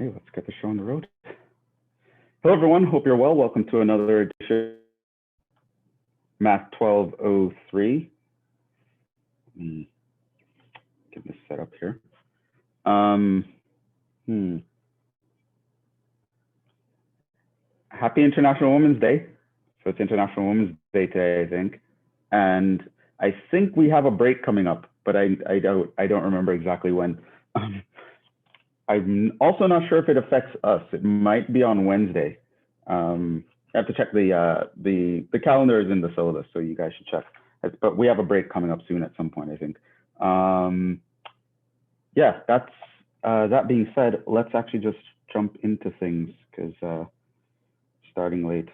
Okay, let's get the show on the road. Hello, everyone. Hope you're well. Welcome to another edition Math 1203. Get this set up here. Happy International Women's Day. So it's International Women's Day today, I think. And I think we have a break coming up, but I don't remember exactly when. I'm also not sure if it affects us. It might be on Wednesday. I have to check the calendar is in the syllabus, so you guys should check. But we have a break coming up soon at some point, I think. Yeah, that being said, let's actually just jump into things because starting late,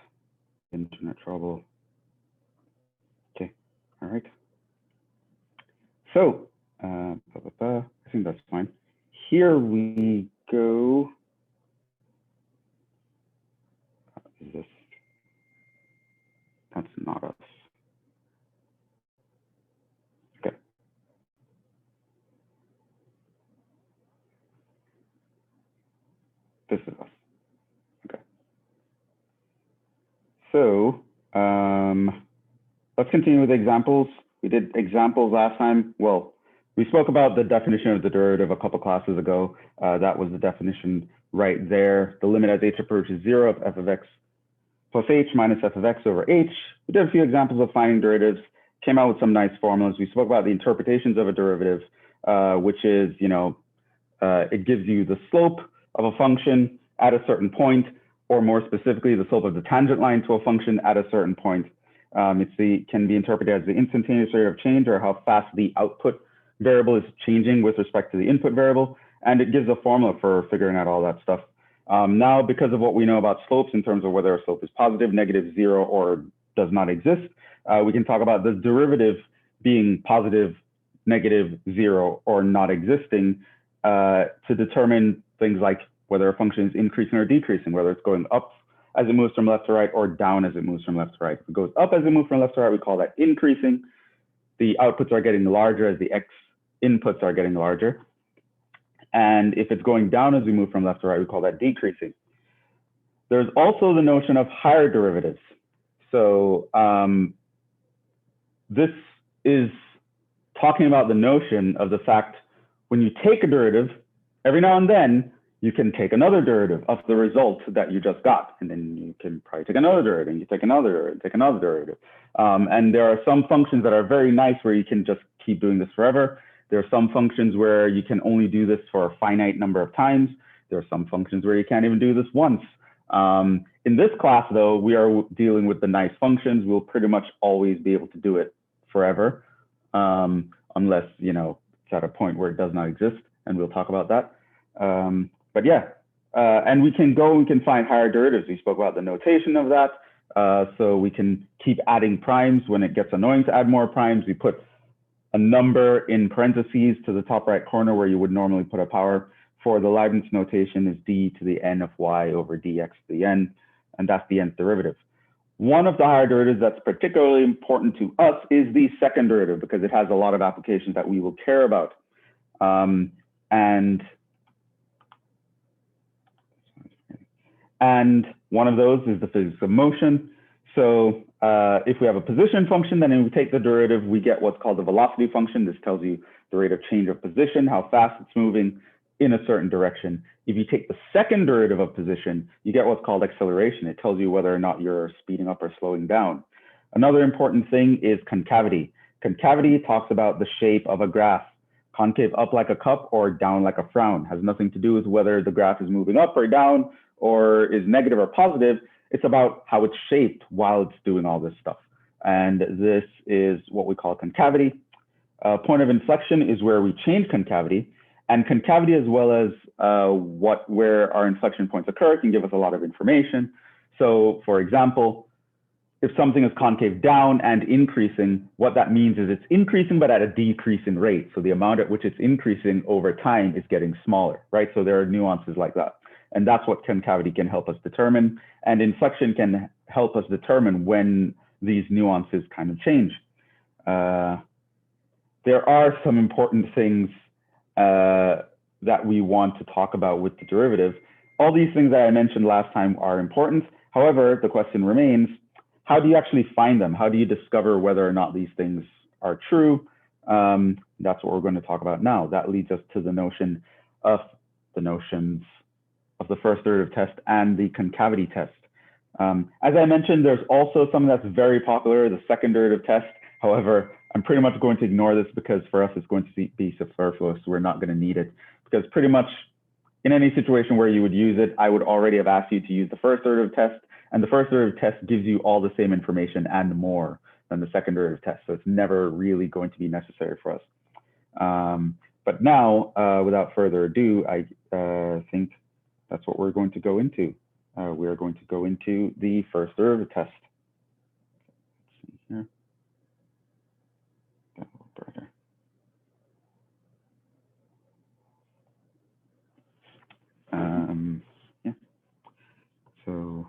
internet trouble. Okay, all right. So I think that's fine. Here we go. Is this? That's not us. Okay. This is us. Okay. So let's continue with examples. We did examples last time. Well, we spoke about the definition of the derivative a couple classes ago. That was the definition right there. The limit as h approaches 0 of f of x plus h minus f of x over h. We did a few examples of finding derivatives, came out with some nice formulas. We spoke about the interpretations of a derivative, which is, it gives you the slope of a function at a certain point, or more specifically, the slope of the tangent line to a function at a certain point. It can be interpreted as the instantaneous rate of change or how fast the output variable is changing with respect to the input variable. And it gives a formula for figuring out all that stuff. Now, because of what we know about slopes in terms of whether a slope is positive, negative, 0, or does not exist, we can talk about the derivative being positive, negative, 0, or not existing to determine things like whether a function is increasing or decreasing, whether it's going up as it moves from left to right or down as it moves from left to right. If it goes up as it moves from left to right, we call that increasing. The outputs are getting larger as the x inputs are getting larger. And if it's going down as we move from left to right, we call that decreasing. There's also the notion of higher derivatives. So this is talking about the notion of the fact when you take a derivative, every now and then, you can take another derivative of the result that you just got. And then you can probably take another derivative, and you take another derivative, take another derivative. And there are some functions that are very nice where you can just keep doing this forever. There are some functions where you can only do this for a finite number of times. There are some functions where you can't even do this once. In this class, though, we are dealing with the nice functions. We'll pretty much always be able to do it forever, unless, it's at a point where it does not exist, and we'll talk about that. But yeah, and we can find higher derivatives. We spoke about the notation of that. So we can keep adding primes. When it gets annoying to add more primes, we put a number in parentheses to the top right corner where you would normally put a power. For the Leibniz notation is d to the n of y over dx to the n, and that's the nth derivative. One of the higher derivatives that's particularly important to us is the second derivative because it has a lot of applications that we will care about. And one of those is the physics of motion. So if we have a position function, then when we take the derivative, we get what's called the velocity function. This tells you the rate of change of position, how fast it's moving in a certain direction. If you take the second derivative of position, you get what's called acceleration. It tells you whether or not you're speeding up or slowing down. Another important thing is concavity. Concavity talks about the shape of a graph. Concave up like a cup or down like a frown. Has nothing to do with whether the graph is moving up or down or is negative or positive. It's about how it's shaped while it's doing all this stuff. And this is what we call concavity. Point of inflection is where we change concavity. And concavity, as well as where our inflection points occur, can give us a lot of information. So for example, if something is concave down and increasing, what that means is it's increasing, but at a decreasing rate. So the amount at which it's increasing over time is getting smaller, right? So there are nuances like that. And that's what concavity can help us determine. And inflection can help us determine when these nuances kind of change. There are some important things that we want to talk about with the derivative. all these things that I mentioned last time are important. However, the question remains, how do you actually find them? How do you discover whether or not these things are true? That's what we're going to talk about now. That leads us to the notions of the first derivative test and the concavity test. As I mentioned, there's also something that's very popular, the second derivative test. However, I'm pretty much going to ignore this because for us, it's going to be superfluous. We're not going to need it because pretty much in any situation where you would use it, I would already have asked you to use the first derivative test, and the first derivative test gives you all the same information and more than the second derivative test. So it's never really going to be necessary for us. But now, without further ado, I think that's what we're going to go into. We are going to go into the first derivative test. Let's see here. Get a little brighter. Yeah. So,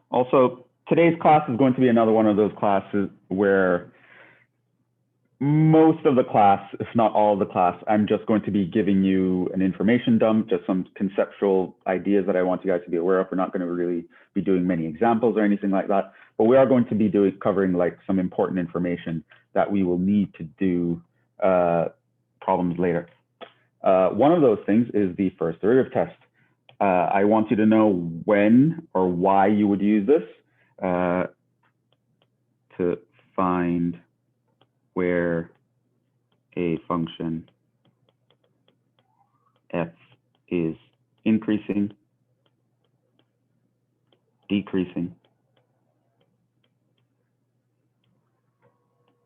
Also, today's class is going to be another one of those classes where most of the class, if not all of the class, I'm just going to be giving you an information dump, just some conceptual ideas that I want you guys to be aware of. We're not going to really be doing many examples or anything like that, but we are going to be covering like some important information that we will need to do problems later. One of those things is the first derivative test. I want you to know when or why you would use this to find where a function f is increasing, decreasing,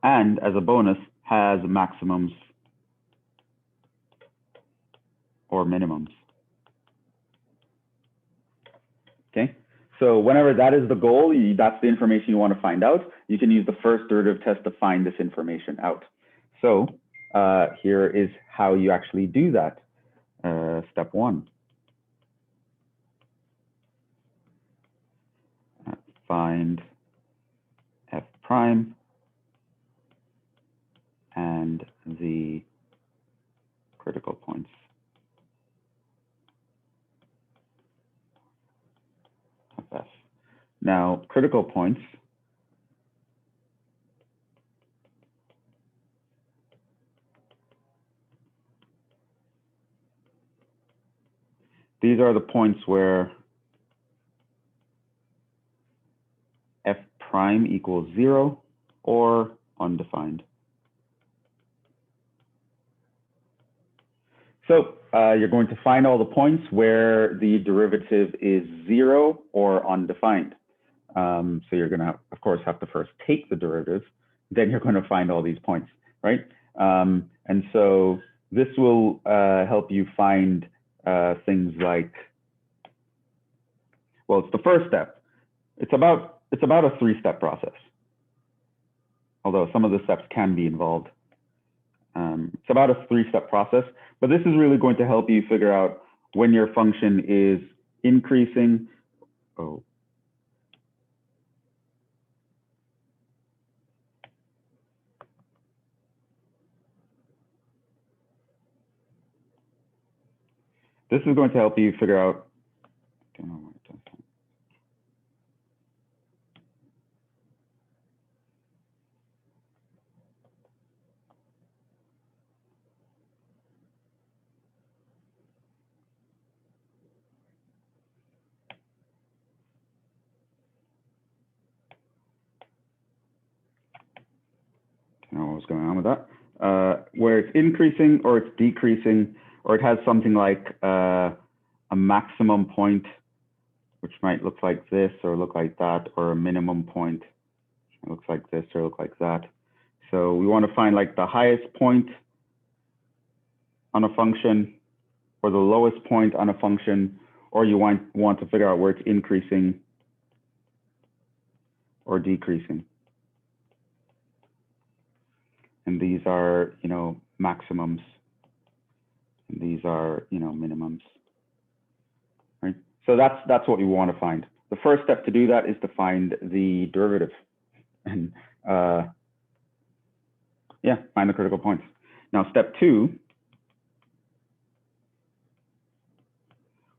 and as a bonus, has maximums or minimums. Okay, so whenever that is the goal, that's the information you want to find out, you can use the first derivative test to find this information out. So here is how you actually do that. Step one. Find f prime and the critical points of f. Now, critical points these are the points where f prime equals 0 or undefined. So you're going to find all the points where the derivative is 0 or undefined. So you're going to, of course, have to first take the derivative, then you're going to find all these points, right? And so this will help you find things like, well, it's the first step. It's about a three-step process, although some of the steps can be involved. It's about a three-step process, but this is really going to help you figure out when your function is increasing. Oh. This is going to help you figure out. I don't know what it does. I don't know what's going on with that. Where it's increasing or it's decreasing, or it has something like a maximum point, which might look like this or look like that, or a minimum point, it looks like this or look like that. So we want to find like the highest point on a function or the lowest point on a function, or you want to figure out where it's increasing or decreasing. And these are, maximums. And these are, minimums, right? So that's what we want to find. the first step to do that is to find the derivative and yeah, find the critical points. Now, step 2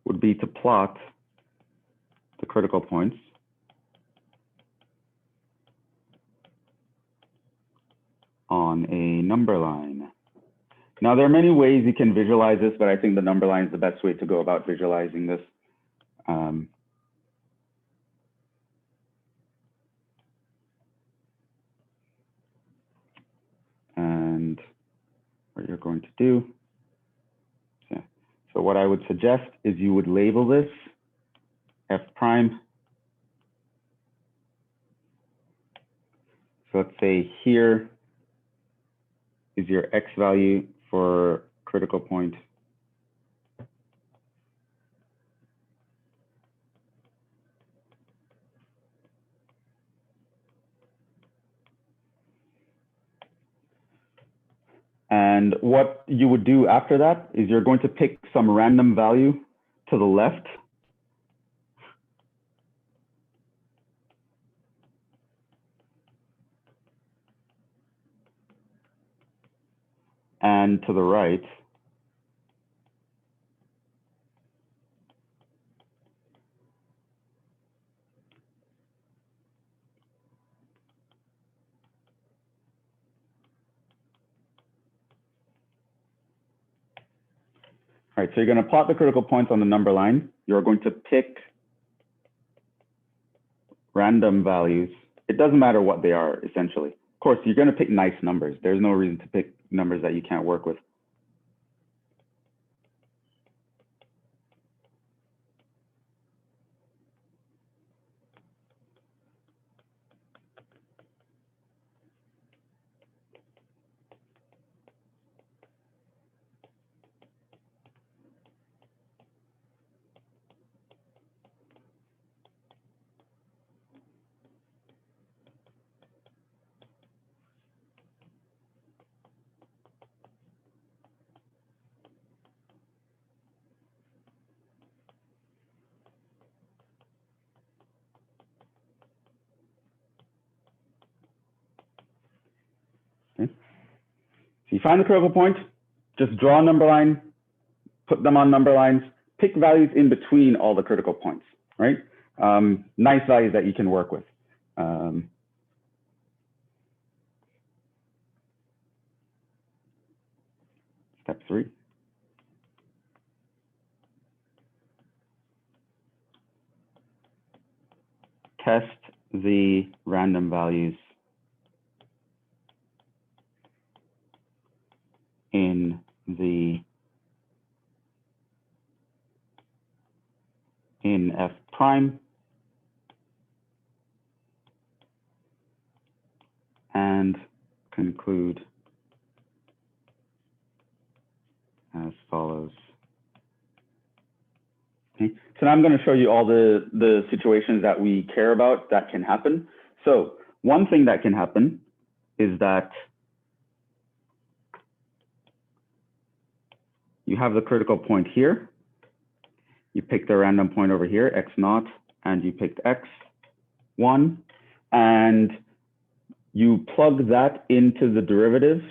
would be to plot the critical points on a number line. Now, there are many ways you can visualize this, but I think the number line is the best way to go about visualizing this. And what you're going to do, so what I would suggest is you would label this f prime. So let's say here is your x value for critical point. And what you would do after that is you're going to pick some random value to the left. And to the right. All right, so you're going to plot the critical points on the number line. You're going to pick random values. It doesn't matter what they are, essentially. Of course, you're going to pick nice numbers. There's no reason to pick numbers that you can't work with. Okay. So you find the critical point, just draw a number line, put them on number lines, pick values in between all the critical points, right? Nice values that you can work with. Step 3. Test the random values in f prime and conclude as follows. Okay. So now I'm going to show you all the situations that we care about that can happen. So one thing that can happen is that you have the critical point here. You pick the random point over here, x0, and you picked x1, and you plug that into the derivative,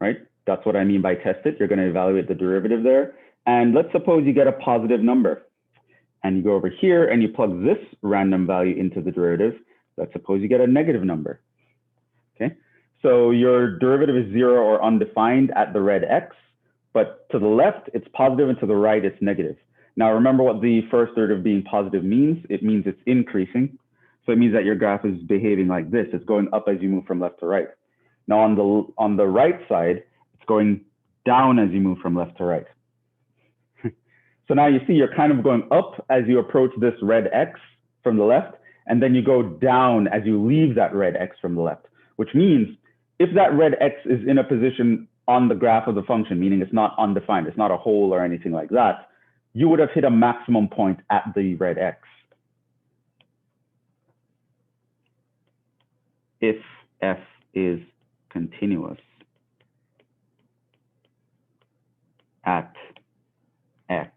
right? That's what I mean by test it. You're going to evaluate the derivative there. And let's suppose you get a positive number. And you go over here and you plug this random value into the derivative. Let's suppose you get a negative number. Okay, so your derivative is 0 or undefined at the red x, but to the left it's positive and to the right it's negative. Now remember what the first derivative being positive means. It means it's increasing. So it means that your graph is behaving like this. It's going up as you move from left to right. Now on the right side, it's going down as you move from left to right. So now you see you're kind of going up as you approach this red x from the left, and then you go down as you leave that red x from the left, which means if that red x is in a position on the graph of the function, meaning it's not undefined, it's not a hole or anything like that, you would have hit a maximum point at the red x. If f is continuous at x,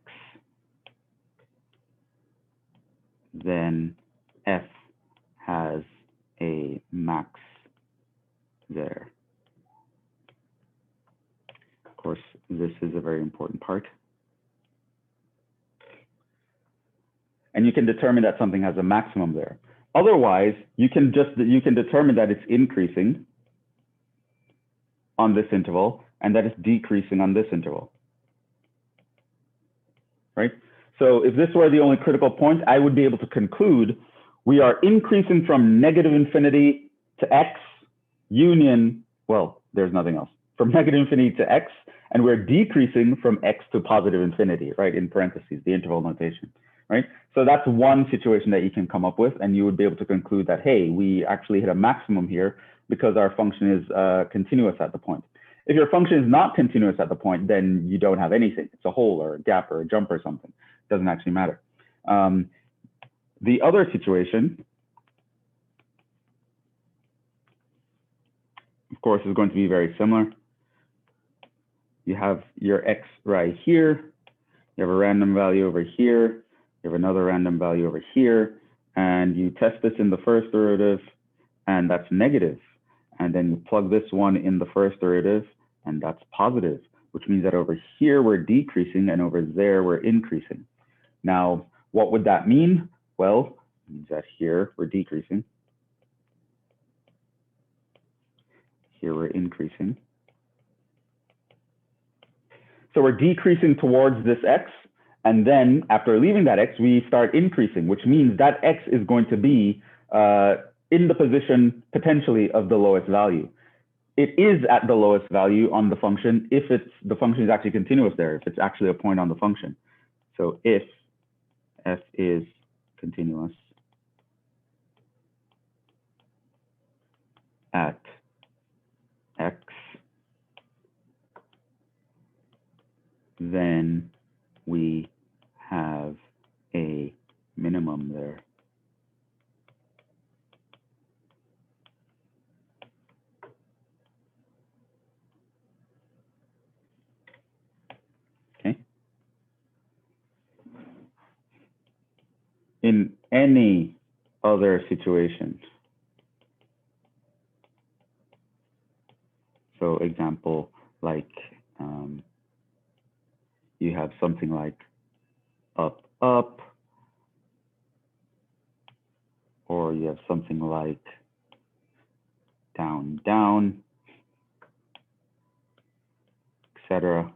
then f has a max there. Of course, this is a very important part. And you can determine that something has a maximum there. Otherwise, you can determine that it's increasing on this interval and that it's decreasing on this interval, right? So if this were the only critical point, I would be able to conclude we are increasing from negative infinity to x union, well, there's nothing else, from negative infinity to x, and we're decreasing from x to positive infinity, right, in parentheses, the interval notation, right? So that's one situation that you can come up with, and you would be able to conclude that, hey, we actually hit a maximum here because our function is continuous at the point. If your function is not continuous at the point, then you don't have anything. It's a hole or a gap or a jump or something. It doesn't actually matter. The other situation, of course, is going to be very similar. You have your x right here. You have a random value over here. You have another random value over here. And you test this in the first derivative, and that's negative. And then you plug this one in the first derivative, and that's positive, which means that over here we're decreasing and over there we're increasing. Now, what would that mean? Well, it means that here we're decreasing. Here we're increasing. So we're decreasing towards this x, and then after leaving that x, we start increasing, which means that x is going to be in the position potentially of the lowest value. It is at the lowest value on the function if the function is actually continuous there, if it's actually a point on the function. So if f is continuous at x, then we have a minimum there. Okay. In any other situation, so example, like you have something like up, up, or you have something like down, down, etc.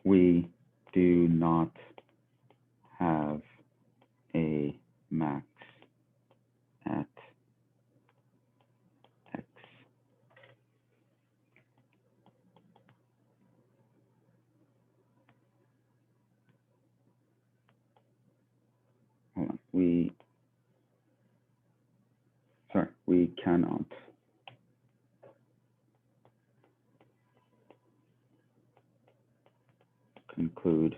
We do not have a max at x. Hold on. We cannot conclude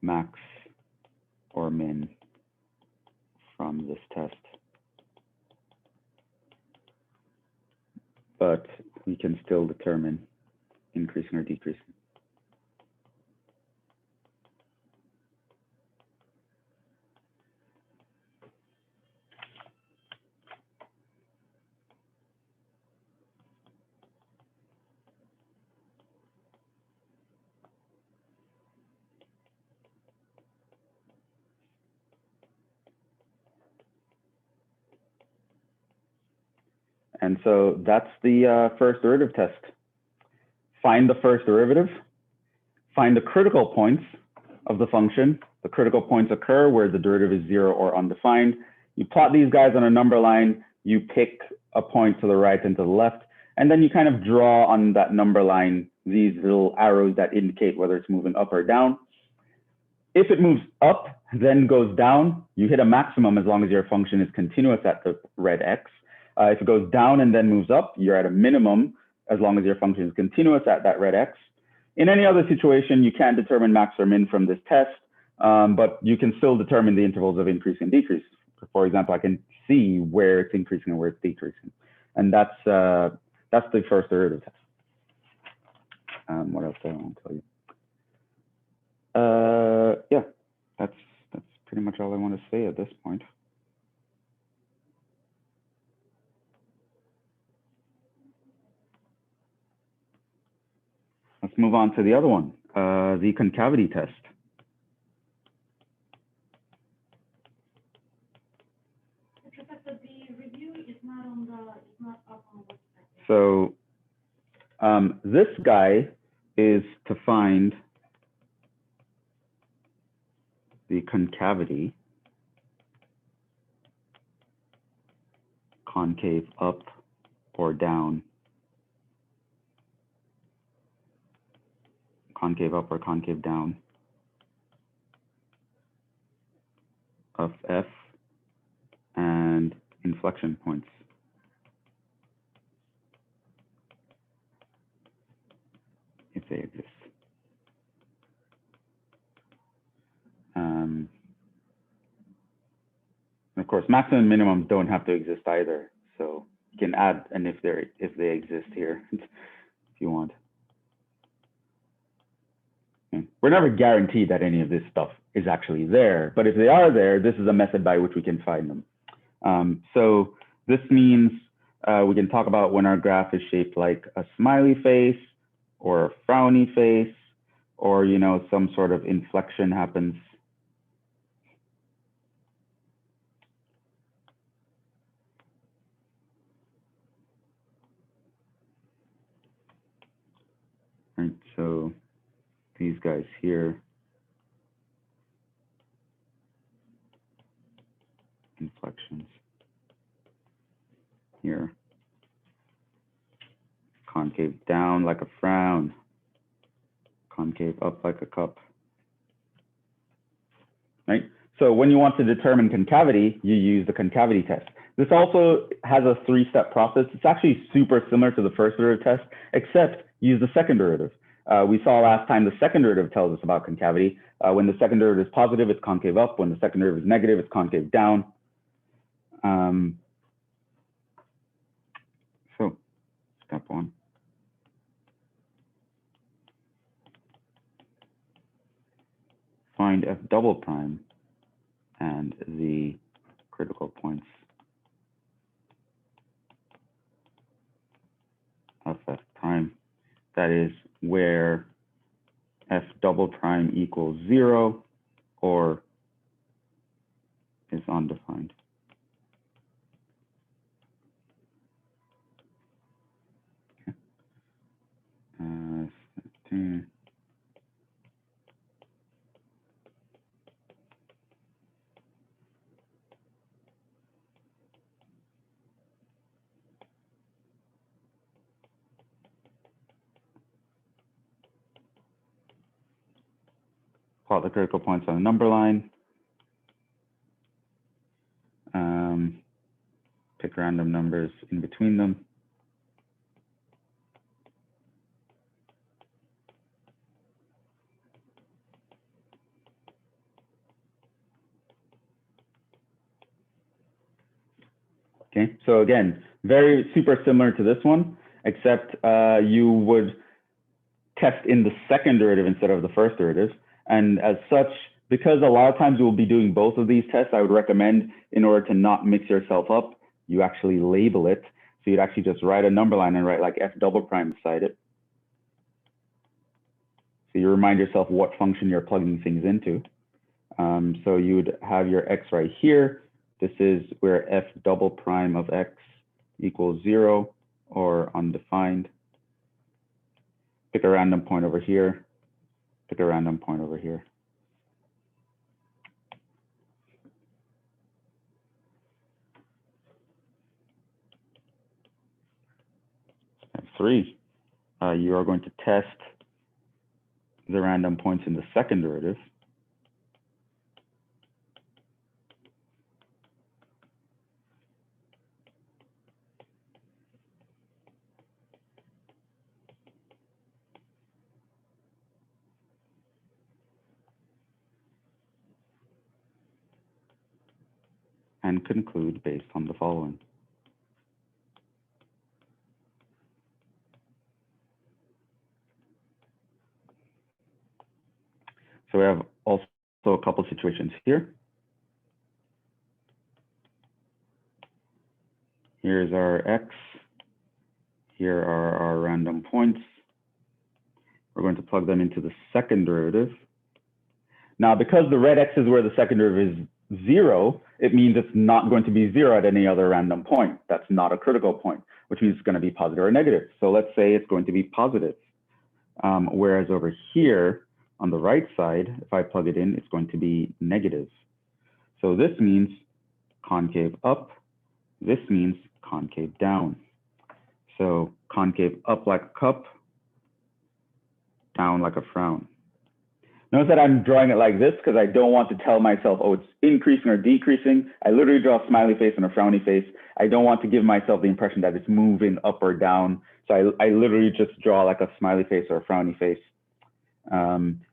max or min from this test, but we can still determine increasing or decreasing. And so that's the first derivative test. Find the first derivative, find the critical points of the function. The critical points occur where the derivative is 0 or undefined. You plot these guys on a number line, you pick a point to the right and to the left, and then you kind of draw on that number line these little arrows that indicate whether it's moving up or down. If it moves up, then goes down, you hit a maximum as long as your function is continuous at the red x. If it goes down and then moves up, you're at a minimum as long as your function is continuous at that red x. In any other situation, you can't determine max or min from this test, but you can still determine the intervals of increase and decrease For example, I can see where it's increasing and where it's decreasing. And that's the first derivative test. What else do I want to tell you? Yeah, that's pretty much all I want to say at this point. Let's move on to the other one, the concavity test. Professor, the review is not on the, it's not up on the website. So this guy is to find the concavity, concave up or down, concave up or concave down of F and inflection points. If they exist. Of course, maximum and minimum don't have to exist either. So you can add an if they exist here if you want. We're never guaranteed that any of this stuff is actually there, but if they are there, this is a method by which we can find them. So this means we can talk about when our graph is shaped like a smiley face or a frowny face, or some sort of inflection happens. Right, so these guys here, inflections here, concave down like a frown, concave up like a cup, right? So when you want to determine concavity, you use the concavity test. This also has a three-step process. It's actually super similar to the first derivative test, except use the second derivative. We saw last time the second derivative tells us about concavity. When the second derivative is positive, it's concave up. When the second derivative is negative, it's concave down. So step one. Find F double prime and the critical points of F prime. That is where F double prime equals 0 or is undefined. Okay. Plot the critical points on a number line. Pick random numbers in between them. Okay, so again, very super similar to this one, except you would test in the second derivative instead of the first derivative. And as such, because a lot of times you'll be doing both of these tests, I would recommend, in order to not mix yourself up, you actually label it. So you'd actually just write a number line and write like F double prime beside it. So you remind yourself what function you're plugging things into. So you would have your X right here. This is where F double prime of X equals 0 or undefined. Pick a random point over here. Pick a random point over here. Step 3, you are going to test the random points in the second derivative. and conclude based on the following. So we have also a couple situations here. Here's our x. Here are our random points. We're going to plug them into the second derivative. Now, because the red x is where the second derivative is 0, it means it's not going to be 0 at any other random point. That's not a critical point, which means it's going to be positive or negative. So let's say it's going to be positive. Whereas over here on the right side, if I plug it in, it's going to be negative. So this means concave up. This means concave down. So concave up like a cup, down like a frown. Notice that I'm drawing it like this because I don't want to tell myself, oh, it's increasing or decreasing. I literally draw a smiley face and a frowny face. I don't want to give myself the impression that it's moving up or down. So I literally just draw like a smiley face or a frowny face.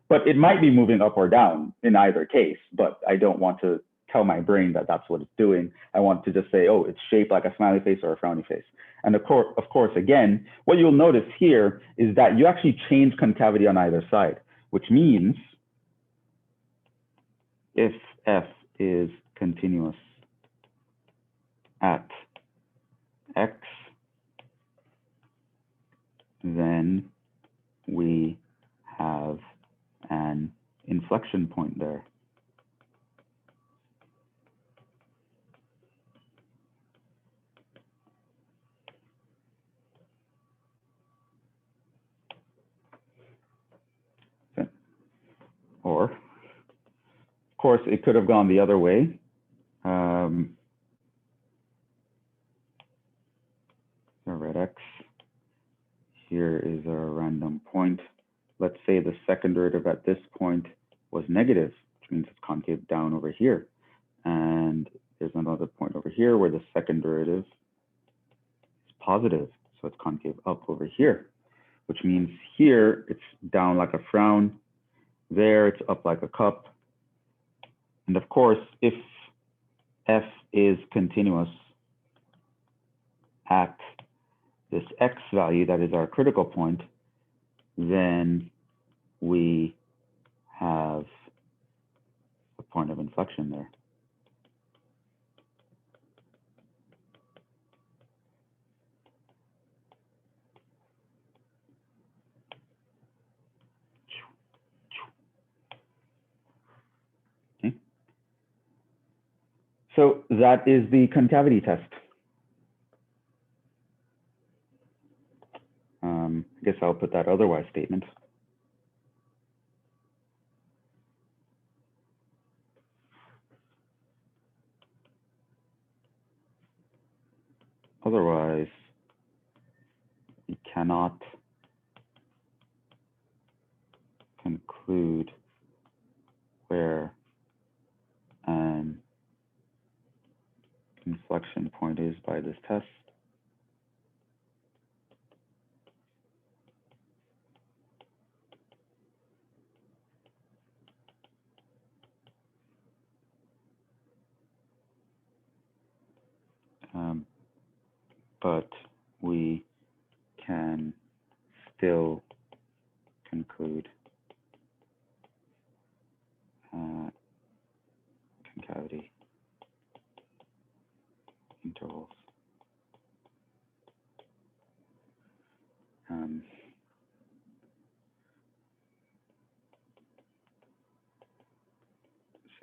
But it might be moving up or down in either case, but I don't want to tell my brain that that's what it's doing. I want to just say, oh, it's shaped like a smiley face or a frowny face. And of course, again, what you'll notice here is that you actually change concavity on either side, which means if f is continuous at x, then we have an inflection point there. Or, of course, it could have gone the other way. So red x, here is our random point. Let's say the second derivative at this point was negative, which means it's concave down over here. And there's another point over here where the second derivative is positive, so it's concave up over here, which means here it's down like a frown. There, it's up like a cup. And of course, if f is continuous at this x value, that is our critical point, then we have a point of inflection there. Okay. So that is the concavity test. I guess I'll put that otherwise statement. Otherwise, you cannot conclude where an inflection point is by this test. But we can still conclude concavity intervals.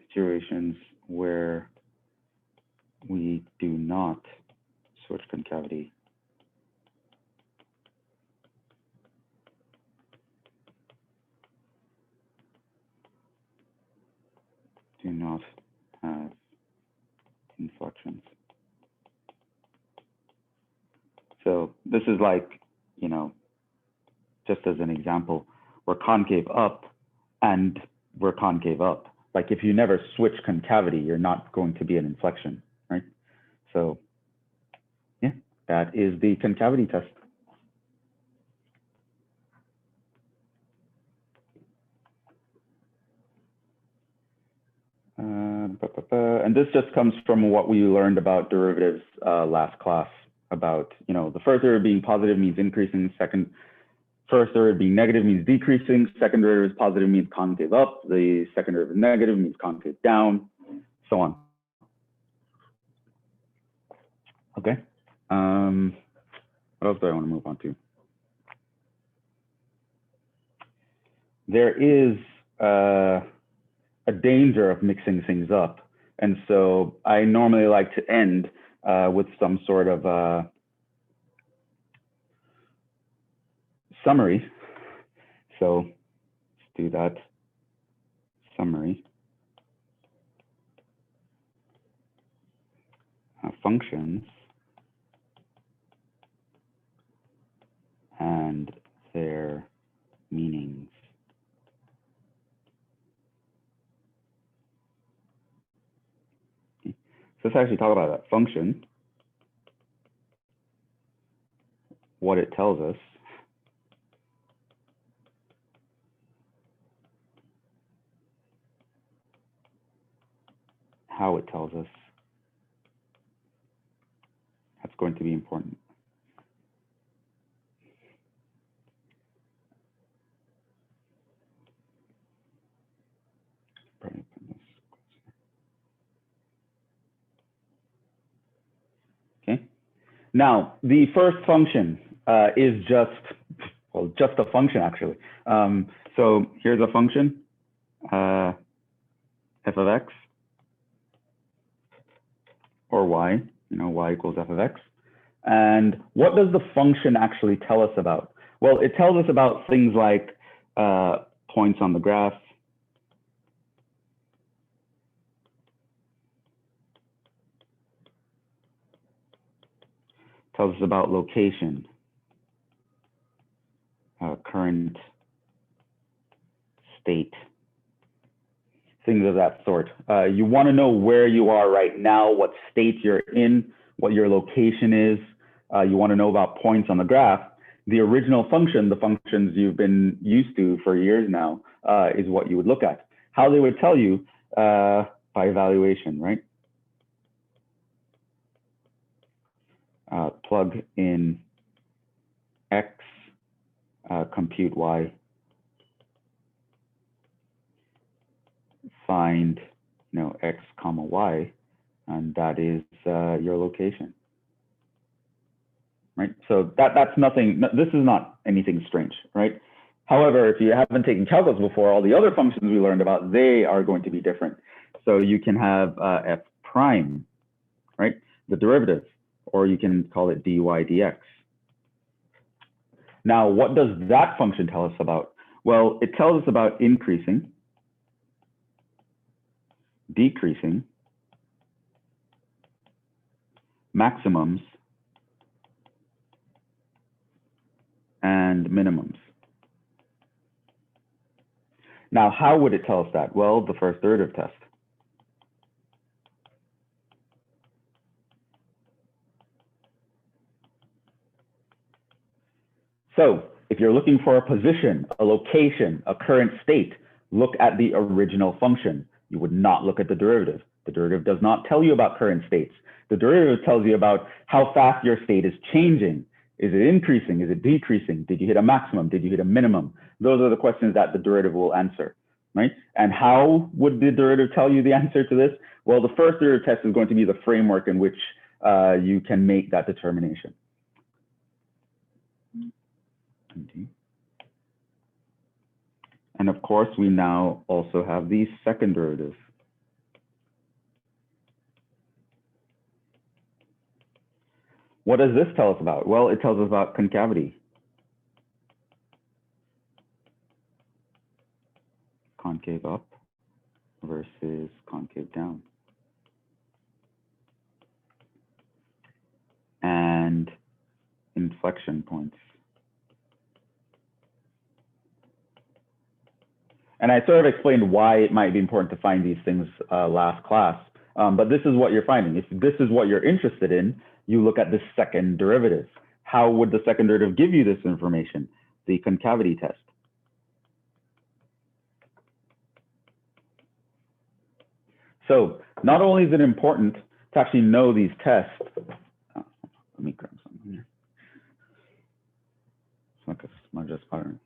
Situations where we do not switch concavity do not have inflections. So this is like, you know, just as an example, we're concave up and we're concave up. Like if you never switch concavity, you're not going to be an inflection, right? So yeah, that is the concavity test. and this just comes from what we learned about derivatives last class about, the first derivative being positive means increasing, first derivative being negative means decreasing, second derivative is positive means concave up, the second derivative negative means concave down, so on. Okay. What else do I want to move on to? There is a danger of mixing things up. And so I normally like to end with some sort of summary. So let's do that. Summary. Functions and their meanings. So let's actually talk about that function, what it tells us, how it tells us. That's going to be important. Okay. Now, the first function is just a function, actually. So here's a function, f of x, or y, y equals f of x. And what does the function actually tell us about? Well, it tells us about things like points on the graph, tells us about location, current state, things of that sort. You want to know where you are right now, what state you're in, what your location is. You want to know about points on the graph. The original function, the functions you've been used to for years now, is what you would look at. How they would tell you by evaluation, right? Plug in x, compute y, find x comma y, and that is your location, right? So that's nothing. This is not anything strange, right? However, if you haven't taken calculus before, all the other functions we learned about, they are going to be different. So you can have f prime, right? The derivative, or you can call it dy dx. Now, what does that function tell us about? Well, it tells us about increasing, decreasing, maximums, and minimums. Now, how would it tell us that? Well, the first derivative test. So if you're looking for a position, a location, a current state, look at the original function. You would not look at the derivative. The derivative does not tell you about current states. The derivative tells you about how fast your state is changing. Is it increasing? Is it decreasing? Did you hit a maximum? Did you hit a minimum? Those are the questions that the derivative will answer, right? And how would the derivative tell you the answer to this? Well, the first derivative test is going to be the framework in which you can make that determination. And of course, we now also have the second derivative. What does this tell us about? Well, it tells us about concavity. Concave up versus concave down. And inflection points. And I sort of explained why it might be important to find these things last class, but this is what you're finding. If this is what you're interested in, you look at the second derivative. How would the second derivative give you this information? The concavity test. So not only is it important to actually know these tests, let me grab something here. It's like a smudge aspiring.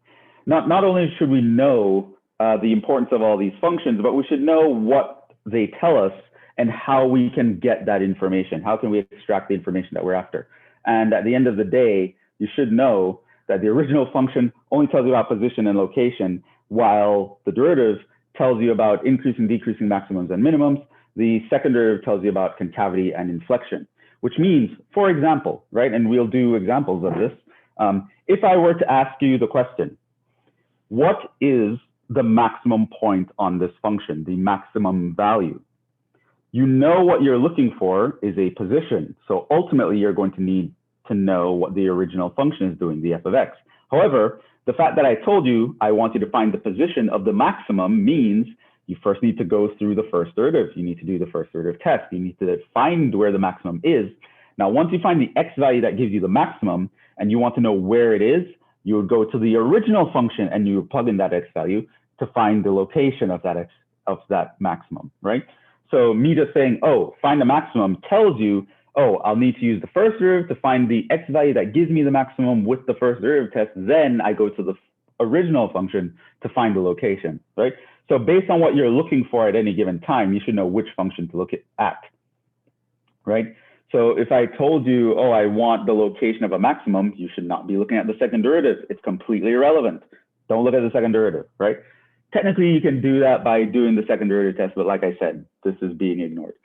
Not only should we know the importance of all these functions, but we should know what they tell us and how we can get that information. How can we extract the information that we're after? And at the end of the day, you should know that the original function only tells you about position and location, while the derivative tells you about increasing, decreasing maximums and minimums. The second derivative tells you about concavity and inflection, which means, for example, right, and we'll do examples of this. If I were to ask you the question, what is the maximum point on this function, the maximum value? You know what you're looking for is a position. So ultimately, you're going to need to know what the original function is doing, the f of x. However, the fact that I told you I want you to find the position of the maximum means you first need to go through the first derivative. You need to do the first derivative test. You need to find where the maximum is. Now, once you find the x value that gives you the maximum and you want to know where it is, you would go to the original function and you would plug in that x value to find the location of that maximum, right? So me just saying, oh, find the maximum tells you, oh, I'll need to use the first derivative to find the x value that gives me the maximum with the first derivative test. Then I go to the original function to find the location, right? So based on what you're looking for at any given time, you should know which function to look at, right? So if I told you, oh, I want the location of a maximum, you should not be looking at the second derivative. It's completely irrelevant. Don't look at the second derivative, right? Technically, you can do that by doing the second derivative test, but like I said, this is being ignored.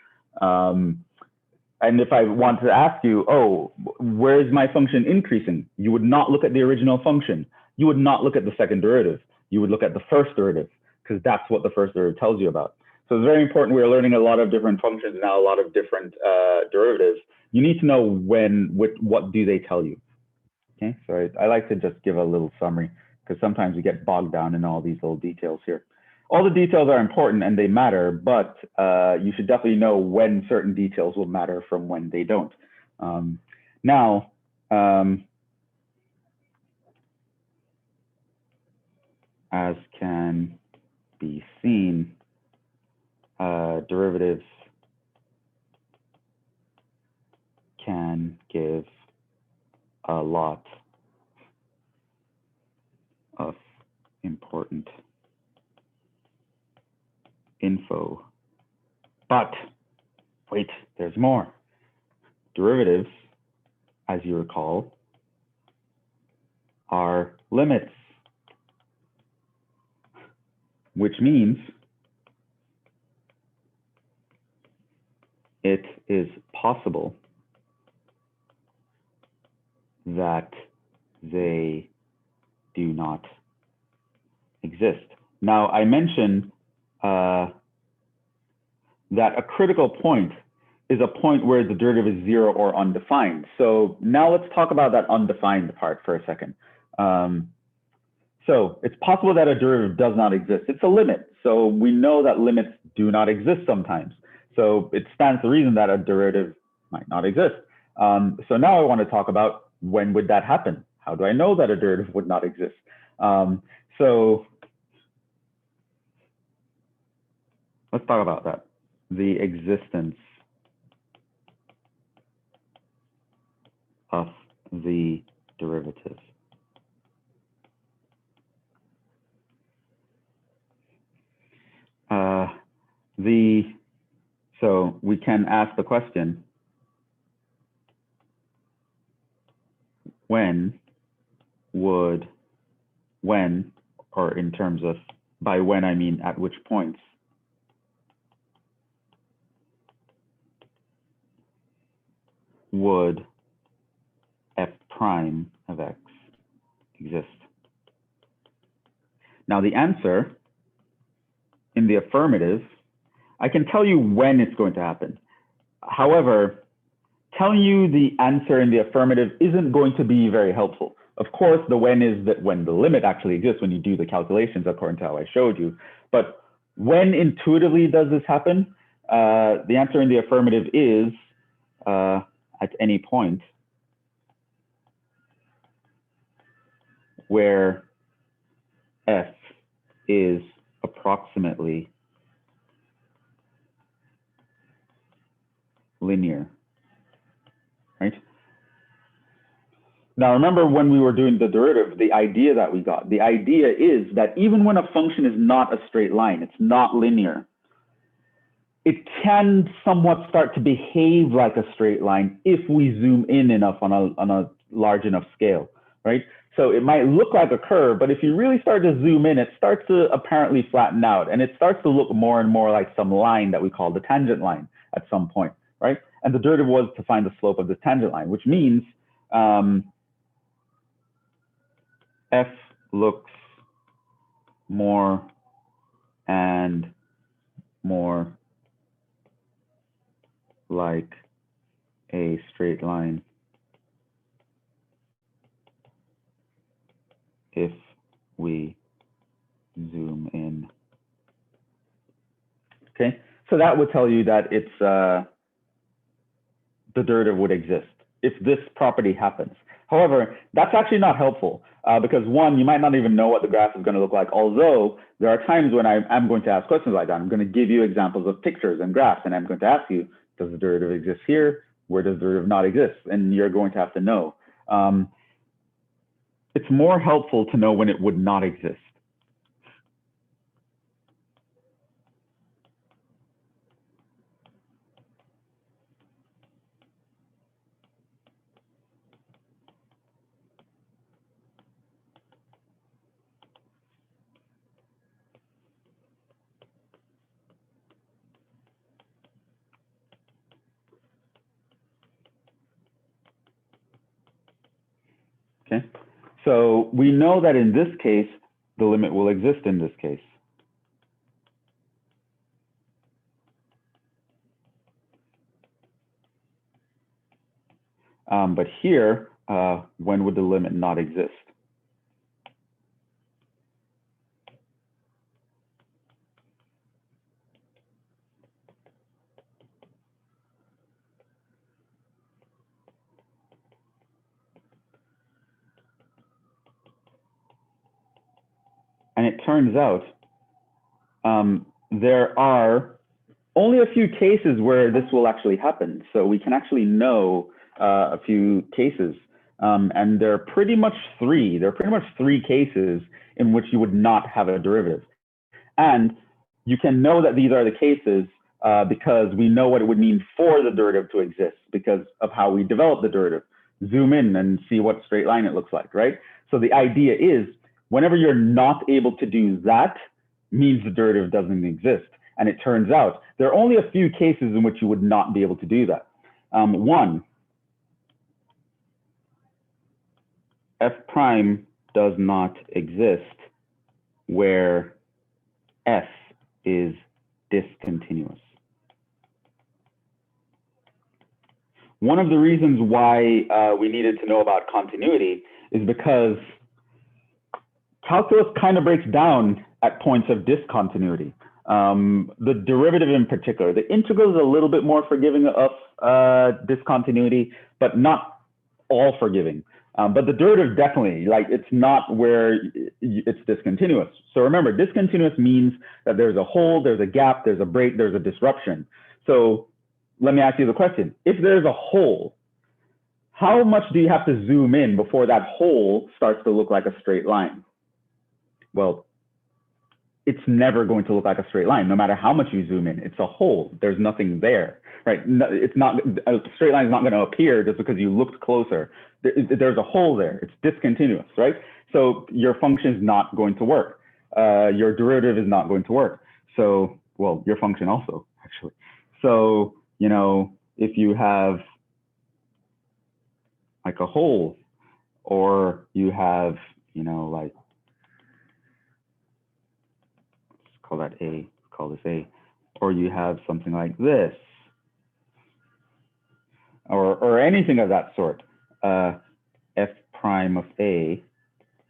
And if I want to ask you, oh, where is my function increasing? You would not look at the original function. You would not look at the second derivative. You would look at the first derivative, because that's what the first derivative tells you about. So it's very important. We're learning a lot of different functions now, a lot of different derivatives. You need to know what do they tell you. Okay, so I like to just give a little summary, because sometimes we get bogged down in all these little details here. All the details are important and they matter, but you should definitely know when certain details will matter from when they don't. Now, as can be seen, derivatives can give a lot of important info. But wait, there's more. Derivatives, as you recall, are limits, which means it is possible that they do not exist. Now, I mentioned that a critical point is a point where the derivative is 0 or undefined. So now let's talk about that undefined part for a second. So it's possible that a derivative does not exist. It's a limit. So we know that limits do not exist sometimes. So it stands to reason that a derivative might not exist. So now I want to talk about when would that happen? How do I know that a derivative would not exist? So let's talk about that. The existence of the derivative. So we can ask the question, when, or in terms of, by when I mean at which points, would f prime of x exist? Now the answer in the affirmative, I can tell you when it's going to happen. However, telling you the answer in the affirmative isn't going to be very helpful. Of course, the when is that when the limit actually exists, when you do the calculations according to how I showed you. But when intuitively does this happen? The answer in the affirmative is at any point where f is approximately linear, right? Now, remember when we were doing the derivative, the idea that we got, the idea is that even when a function is not a straight line, it's not linear, it can somewhat start to behave like a straight line if we zoom in enough on a large enough scale, right? So it might look like a curve, but if you really start to zoom in, it starts to apparently flatten out, and it starts to look more and more like some line that we call the tangent line at some point, right? And the derivative was to find the slope of the tangent line, which means f looks more and more like a straight line if we zoom in. Okay, so that would tell you that it's the derivative would exist if this property happens. However, that's actually not helpful because one, you might not even know what the graph is going to look like, although there are times when I'm going to ask questions like that. I'm going to give you examples of pictures and graphs, and I'm going to ask you, does the derivative exist here? Where does the derivative not exist? And you're going to have to know. It's more helpful to know when it would not exist. Okay, so we know that in this case, the limit will exist in this case. But here, when would the limit not exist? And it turns out there are only a few cases where this will actually happen. So we can actually know a few cases. And there are pretty much three. There are pretty much three cases in which you would not have a derivative. And you can know that these are the cases because we know what it would mean for the derivative to exist because of how we develop the derivative. Zoom in and see what straight line it looks like, right? So the idea is whenever you're not able to do that, means the derivative doesn't exist. And it turns out there are only a few cases in which you would not be able to do that. One, f prime does not exist where f is discontinuous. One of the reasons why we needed to know about continuity is because calculus kind of breaks down at points of discontinuity. The derivative in particular, the integral is a little bit more forgiving of discontinuity, but not all forgiving. But the derivative definitely, like it's not where it's discontinuous. So remember, discontinuous means that there's a hole, there's a gap, there's a break, there's a disruption. So let me ask you the question. If there's a hole, how much do you have to zoom in before that hole starts to look like a straight line? Well, it's never going to look like a straight line, no matter how much you zoom in. It's a hole. There's nothing there, right? No, it's not, a straight line is not going to appear just because you looked closer. There's a hole there. It's discontinuous, right? So your function is not going to work. Your derivative is not going to work. So, well, your function also, actually. So, you know, if you have like a hole, or you have, you know, like, call that A, call this A, or you have something like this, or anything of that sort, f prime of A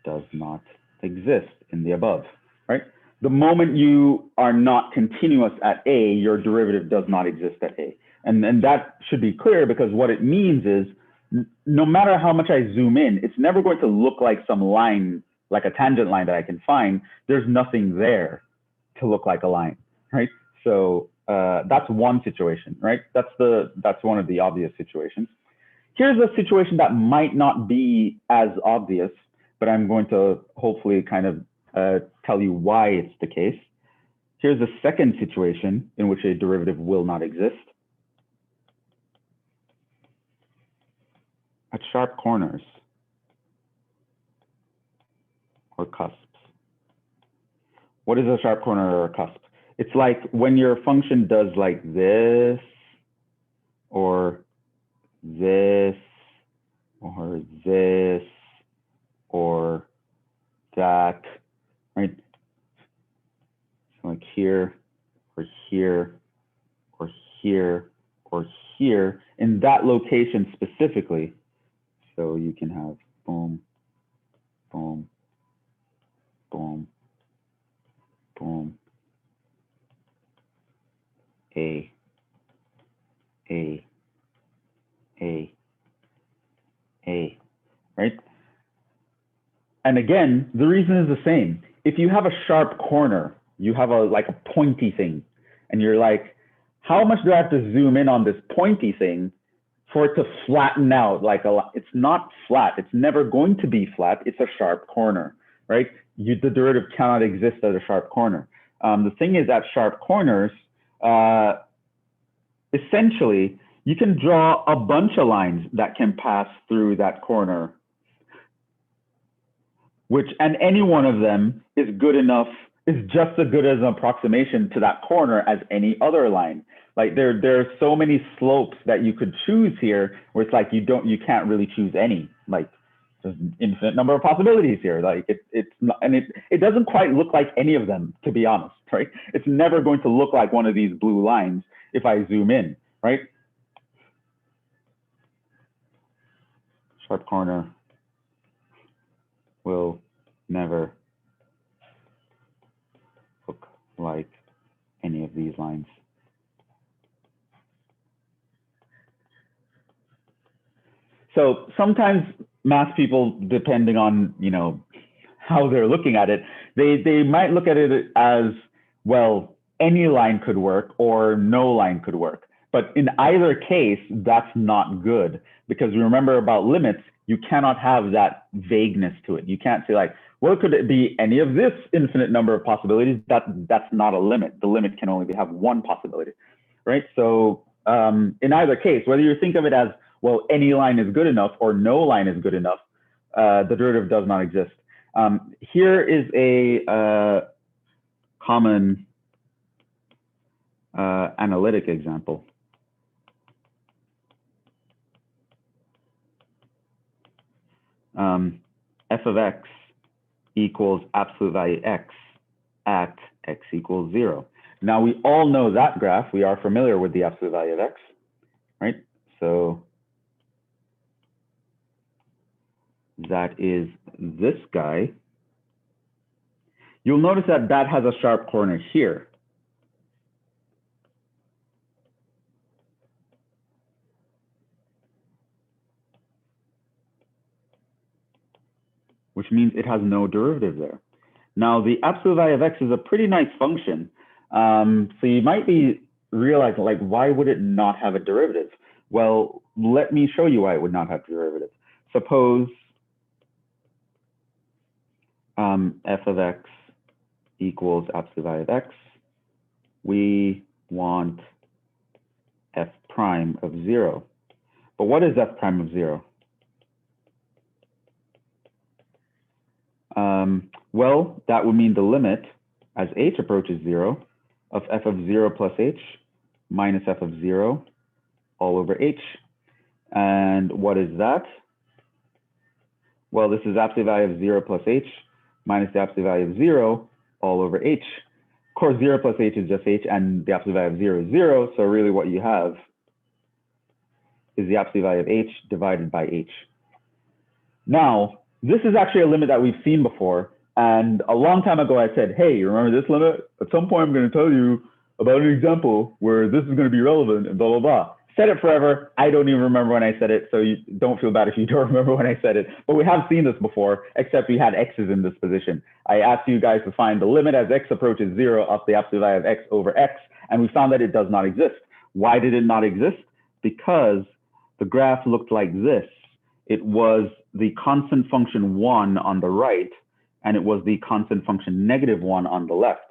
does not exist in the above, right? The moment you are not continuous at A, your derivative does not exist at A. And that should be clear because what it means is no matter how much I zoom in, it's never going to look like some line, like a tangent line that I can find. There's nothing there to look like a line, right? So that's one situation, right? That's one of the obvious situations. Here's a situation that might not be as obvious, but I'm going to hopefully kind of tell you why it's the case. Here's a second situation in which a derivative will not exist. At sharp corners or cusps. What is a sharp corner or a cusp? It's like when your function does like this, or this, or this, or that, right? So like here, or here, or here, or here, in that location specifically. So you can have boom, boom, boom, boom, A, right? And again, the reason is the same. If you have a sharp corner, you have like a pointy thing, and you're like, how much do I have to zoom in on this pointy thing for it to flatten out? Like it's not flat. It's never going to be flat. It's a sharp corner, right? The derivative cannot exist at a sharp corner. The thing is, at sharp corners, essentially, you can draw a bunch of lines that can pass through that corner, and any one of them is good enough, is just as good as an approximation to that corner as any other line. Like there are so many slopes that you could choose here, where it's like you can't really choose any. Like there's an infinite number of possibilities here. Like it's not, and it doesn't quite look like any of them, to be honest, right? It's never going to look like one of these blue lines if I zoom in, right? Sharp corner will never look like any of these lines. So sometimes math people, depending on, how they're looking at it, they might look at it as, well, any line could work or no line could work. But in either case, that's not good, because remember about limits, you cannot have that vagueness to it. You can't say like, well, could it be any of this infinite number of possibilities? That's not a limit. The limit can only have one possibility, right? So in either case, whether you think of it as, well, any line is good enough or no line is good enough, the derivative does not exist. Here is a common analytic example. F of x equals absolute value x at x equals 0. Now we all know that graph. We are familiar with the absolute value of x, right? So that is this guy. You'll notice that that has a sharp corner here. Which means it has no derivative there. Now, the absolute value of x is a pretty nice function. So you might be realizing, like, why would it not have a derivative? Well, let me show you why it would not have a derivative. Suppose f of x equals absolute value of x. We want f prime of 0. But what is f prime of 0? Well, that would mean the limit as h approaches 0 of f of 0 plus h minus f of 0 all over h. And what is that? Well, this is absolute value of 0 plus h minus the absolute value of 0 all over h. Of course, 0 plus h is just h, and the absolute value of 0 is 0. So really what you have is the absolute value of h divided by h. Now, this is actually a limit that we've seen before. And a long time ago, I said, hey, remember this limit? At some point, I'm going to tell you about an example where this is going to be relevant and blah, blah, blah. Said it forever. I don't even remember when I said it. So you don't feel bad if you don't remember when I said it. But we have seen this before, except we had x's in this position. I asked you guys to find the limit as x approaches 0 of the absolute value of x over x. And we found that it does not exist. Why did it not exist? Because the graph looked like this. It was the constant function 1 on the right, and it was the constant function -1 on the left.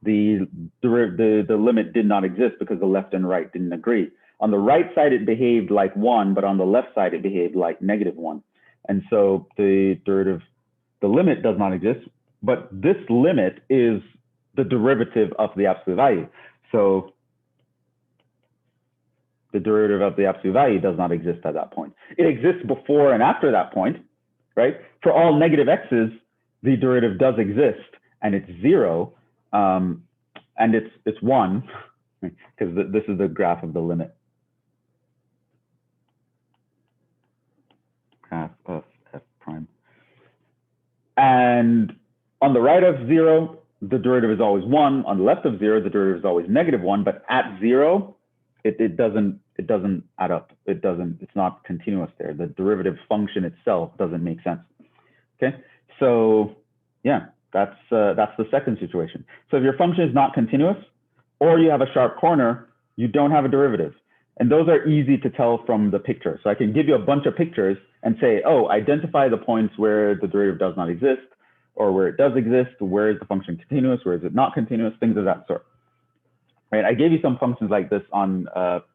The limit did not exist because the left and right didn't agree. On the right side, it behaved like 1, but on the left side, it behaved like -1. And so the limit does not exist, but this limit is the derivative of the absolute value. So the derivative of the absolute value does not exist at that point. It exists before and after that point, right? For all negative x's, the derivative does exist, and it's 0, and it's 1, because this is the graph of the limit. Graph of f prime. And on the right of 0, the derivative is always 1. On the left of 0, the derivative is always -1. But at 0, it doesn't add up. It's not continuous there. The derivative function itself doesn't make sense. Okay, so yeah, that's the second situation. So if your function is not continuous, or you have a sharp corner, you don't have a derivative. And those are easy to tell from the picture. So I can give you a bunch of pictures and say, oh, identify the points where the derivative does not exist, or where it does exist, where is the function continuous, where is it not continuous, things of that sort. Right? I gave you some functions like this on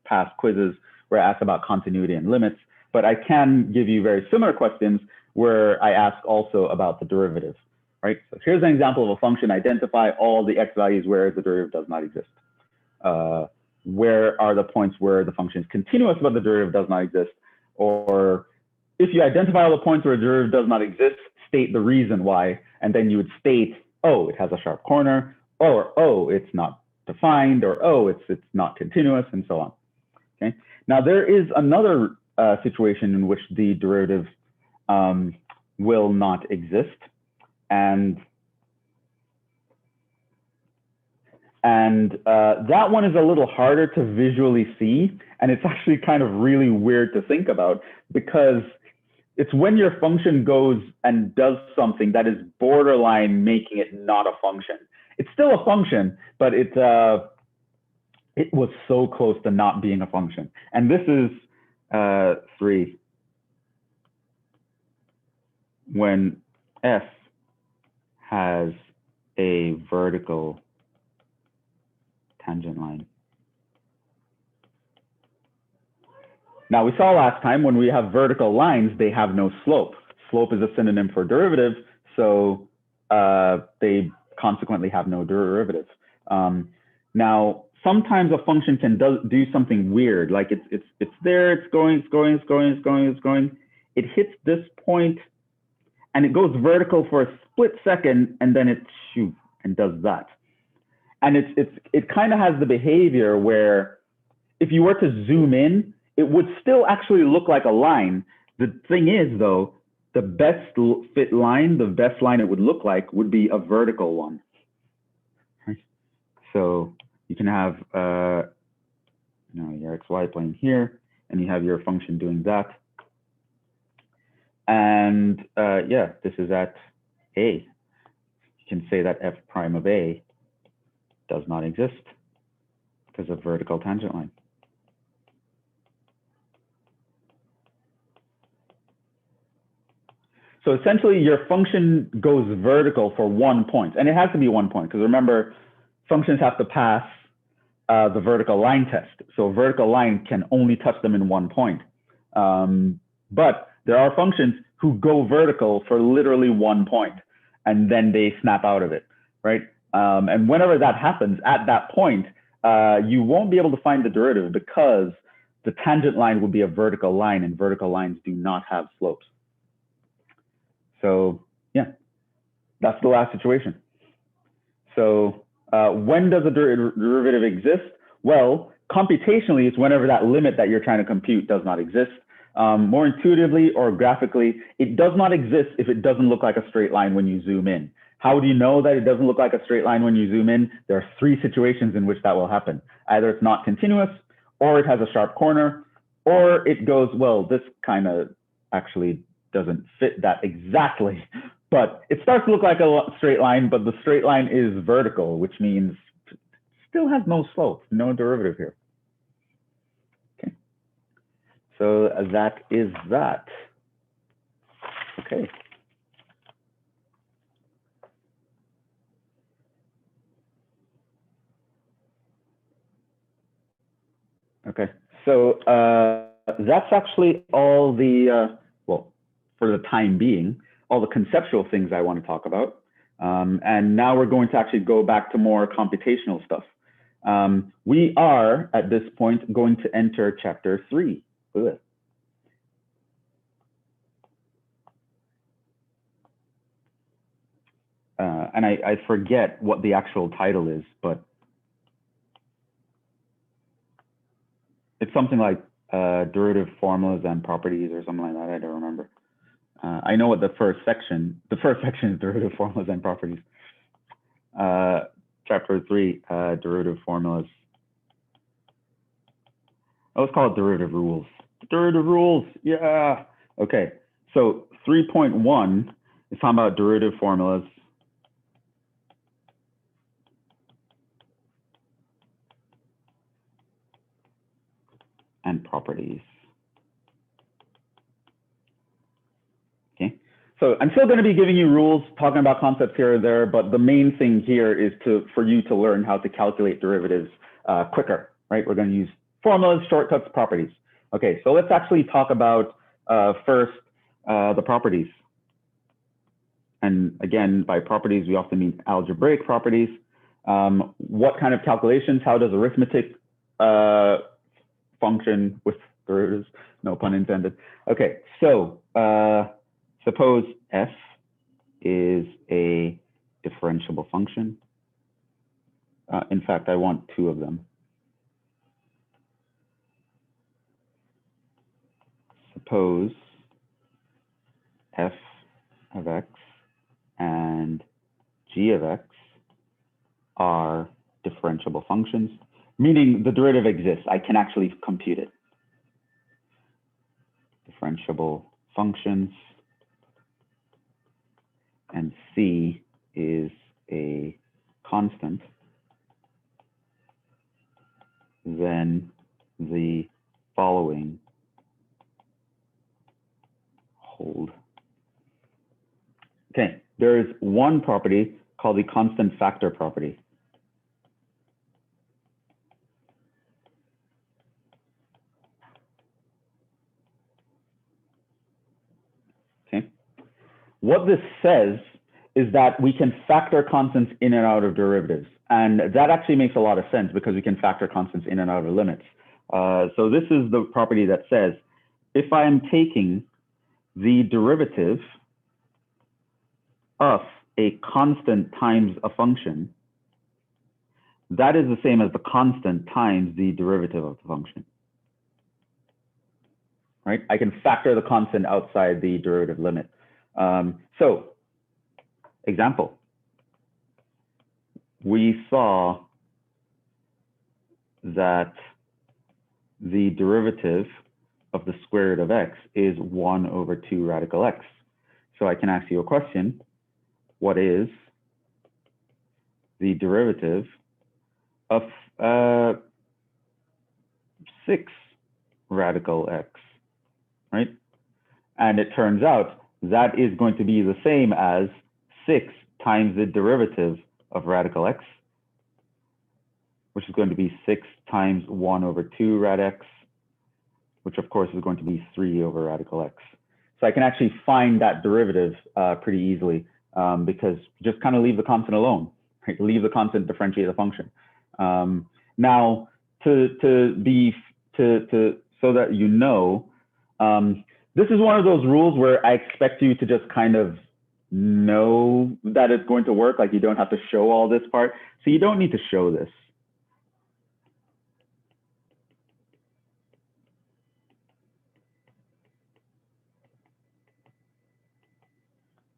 past quizzes where I asked about continuity and limits, but I can give you very similar questions where I ask also about the derivative. Right? So here's an example of a function: identify all the x values where the derivative does not exist. Where are the points where the function is continuous but the derivative does not exist? Or if you identify all the points where the derivative does not exist, state the reason why, and then you would state, oh, it has a sharp corner, or oh, it's not defined, or oh, it's not continuous, and so on. Okay. Now there is another situation in which the derivative will not exist, and that one is a little harder to visually see, and it's actually kind of really weird to think about, because it's when your function goes and does something that is borderline making it not a function. It's still a function, but it was so close to not being a function. And this is 3. When f has a vertical tangent line. Now we saw last time when we have vertical lines, they have no slope. Slope is a synonym for derivative, so they consequently have no derivative. Now sometimes a function can do something weird, like it's there, it's going. It hits this point, and it goes vertical for a split second, and then it shoots and does that. And it kind of has the behavior where if you were to zoom in, it would still actually look like a line. The thing is, though, the best fit line, the best line it would look like would be a vertical one. So you can have your xy plane here, and you have your function doing that. And yeah, this is at A. You can say that f prime of A does not exist because of vertical tangent line. So essentially, your function goes vertical for 1 point, and it has to be 1 point, because remember, functions have to pass the vertical line test. So a vertical line can only touch them in 1 point. But there are functions who go vertical for literally 1 point, and then they snap out of it, right? And whenever that happens, at that point, you won't be able to find the derivative because the tangent line will be a vertical line, and vertical lines do not have slopes. So yeah, that's the last situation. So when does a derivative exist? Well, computationally, it's whenever that limit that you're trying to compute does not exist. More intuitively or graphically, it does not exist if it doesn't look like a straight line when you zoom in. How do you know that it doesn't look like a straight line when you zoom in? There are 3 situations in which that will happen. Either it's not continuous, or it has a sharp corner, or it goes, well, this kind of actually doesn't fit that exactly, but it starts to look like a straight line, but the straight line is vertical, which means still has no slope, no derivative here. Okay, so that is that. Okay. Okay, so that's actually all the, well, for the time being, all the conceptual things I want to talk about. And now we're going to actually go back to more computational stuff. We are, at this point, going to enter chapter 3. Ugh. And I forget what the actual title is, but it's something like derivative formulas and properties or something like that. I don't remember. I know what the first section is derivative formulas and properties. Chapter 3, derivative formulas. Oh, let's call it derivative rules. Derivative rules, yeah. Okay, so 3.1 is talking about derivative formulas. And properties. Okay, so I'm still going to be giving you rules, talking about concepts here or there, but the main thing here is for you to learn how to calculate derivatives quicker, right? We're going to use formulas, shortcuts, properties. Okay, so let's actually talk about first the properties. And again, by properties, we often mean algebraic properties. What kind of calculations? How does arithmetic function with derivatives? No pun intended. Okay, so suppose f is a differentiable function. In fact, I want two of them. Suppose f of x and g of x are differentiable functions, meaning the derivative exists. I can actually compute it. Differentiable functions, and c is a constant, then the following hold. Okay, there is one property called the constant factor property. Okay, what this says is that we can factor constants in and out of derivatives. And that actually makes a lot of sense because we can factor constants in and out of limits. So this is the property that says, if I'm taking the derivative of a constant times a function, that is the same as the constant times the derivative of the function. Right? I can factor the constant outside the derivative limit. So, example, we saw that the derivative of the square root of x is 1 over 2 radical x. So I can ask you a question. What is the derivative of 6 radical x, right? And it turns out that is going to be the same as 6 times the derivative of radical x, which is going to be 6 times 1 over 2 rad x, which of course is going to be 3 over radical x. So I can actually find that derivative pretty easily because just kind of leave the constant alone, right? Leave the constant, differentiate the function. Now, so that you know, this is one of those rules where I expect you to just kind of know that it's going to work. Like you don't have to show all this part. So you don't need to show this.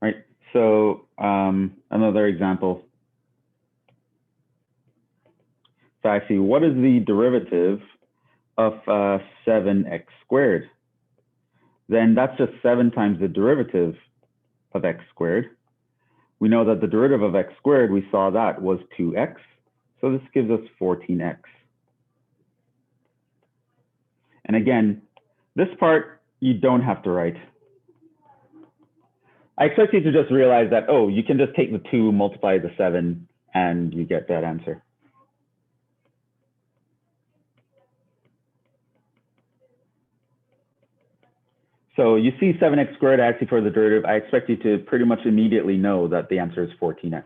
Right, so another example. So I see, what is the derivative of 7x squared? Then that's just 7 times the derivative of x squared. We know that the derivative of x squared, we saw that was 2x. So this gives us 14x. And again, this part you don't have to write. I expect you to just realize that, oh, you can just take the 2, multiply the 7, and you get that answer. So you see 7x squared actually for the derivative. I expect you to pretty much immediately know that the answer is 14x.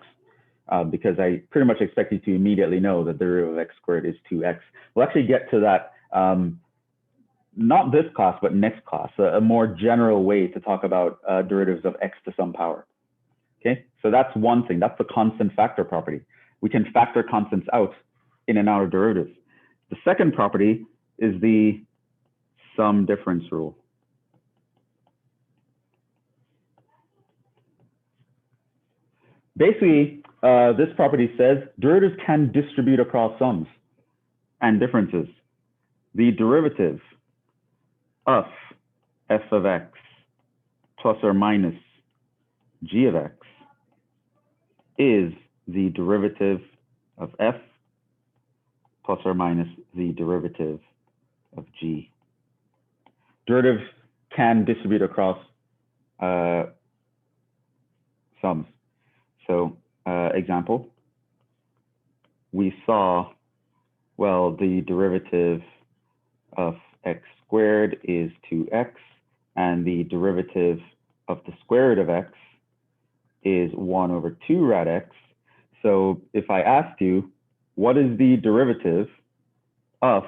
Because I pretty much expect you to immediately know that the derivative of x squared is 2x. We'll actually get to that, not this class, but next class, a more general way to talk about derivatives of x to some power. Okay, so that's one thing. That's the constant factor property. We can factor constants out in and out of derivatives. The second property is the sum difference rule. Basically, this property says derivatives can distribute across sums and differences. The derivative of f of x plus or minus g of x is the derivative of f plus or minus the derivative of g. Derivatives can distribute across sums. So, example, we saw, well, the derivative of x squared is 2x, and the derivative of the square root of x is 1 over 2 rad x. So if I asked you, what is the derivative of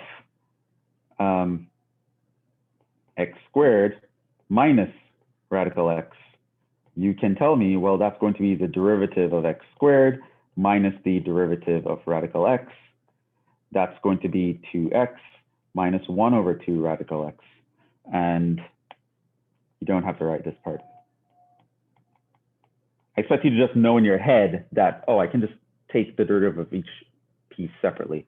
x squared minus radical x? You can tell me, well, that's going to be the derivative of x squared minus the derivative of radical x. That's going to be 2x minus 1 over 2 radical x. And you don't have to write this part. I expect you to just know in your head that, oh, I can just take the derivative of each piece separately.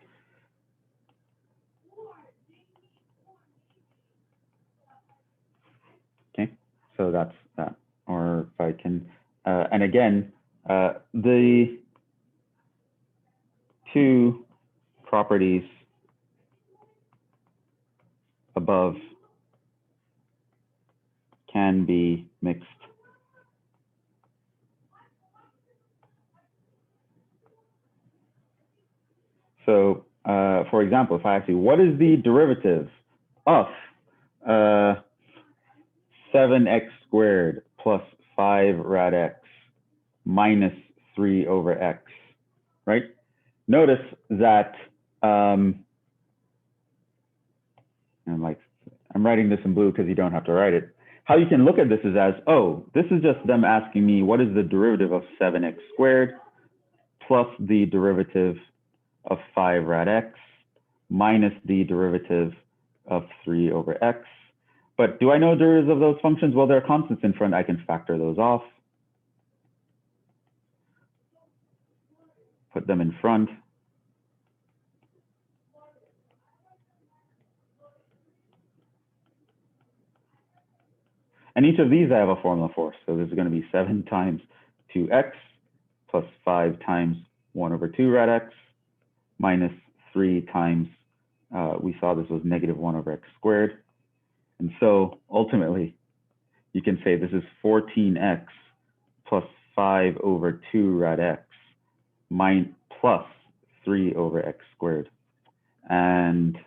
Okay, so that's that. Or if I can, and again, the two properties above can be mixed. So, for example, if I ask you, what is the derivative of 7x squared plus 5 rad x minus 3 over x, right? Notice that I'm writing this in blue because you don't have to write it. How you can look at this is as, oh, this is just them asking me what is the derivative of 7x squared plus the derivative of 5 rad x minus the derivative of 3 over x. But do I know derivatives of those functions? Well, there are constants in front. I can factor those off. Put them in front. And each of these I have a formula for. So this is going to be 7 times 2x plus 5 times 1 over 2 rad x minus 3 times, we saw this was negative 1 over x squared. And so ultimately, you can say this is 14x plus 5 over 2 rad x plus 3 over x squared. And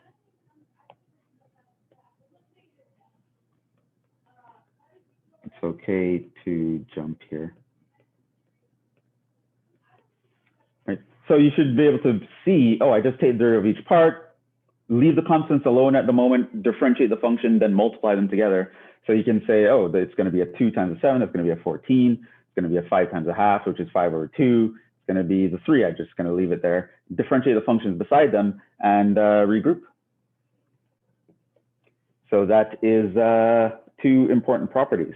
it's okay to jump here. Right. So you should be able to see, oh, I just take the derivative of each part, leave the constants alone at the moment, differentiate the function, then multiply them together. So you can say, oh, it's going to be a 2 times a 7, it's going to be a 14, it's going to be a 5 times a half, which is 5 over 2, it's going to be the 3, I'm just going to leave it there, differentiate the functions beside them, and regroup. So that is 2 important properties.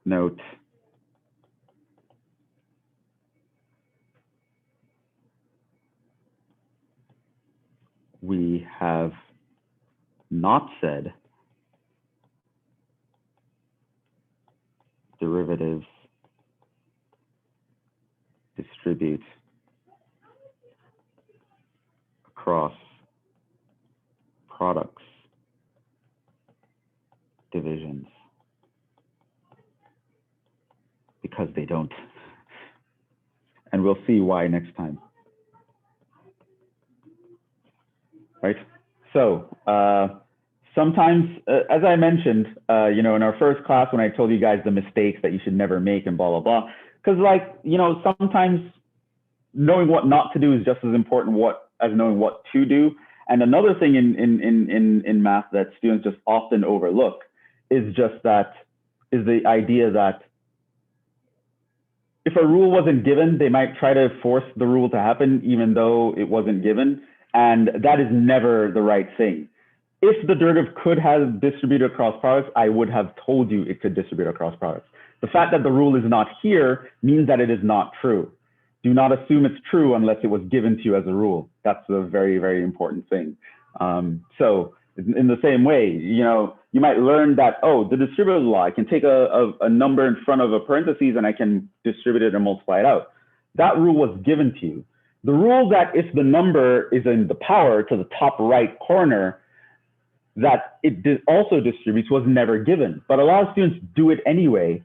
Note, we have not said derivatives distribute across products, divisions, because they don't. And we'll see why next time. Right? So sometimes, as I mentioned, you know, in our first class when I told you guys the mistakes that you should never make and blah, blah, blah, because like, you know, sometimes knowing what not to do is just as important as knowing what to do. And another thing in math that students just often overlook is the idea that if a rule wasn't given, they might try to force the rule to happen even though it wasn't given. And that is never the right thing. If the derivative could have distributed across products, I would have told you it could distribute across products. The fact that the rule is not here means that it is not true. Do not assume it's true unless it was given to you as a rule. That's a very, very important thing. So in the same way, you know, you might learn that, oh, the distributive law, I can take a number in front of a parentheses and I can distribute it and multiply it out. That rule was given to you. The rule that if the number is in the power to the top right corner, that it also distributes was never given. But a lot of students do it anyway.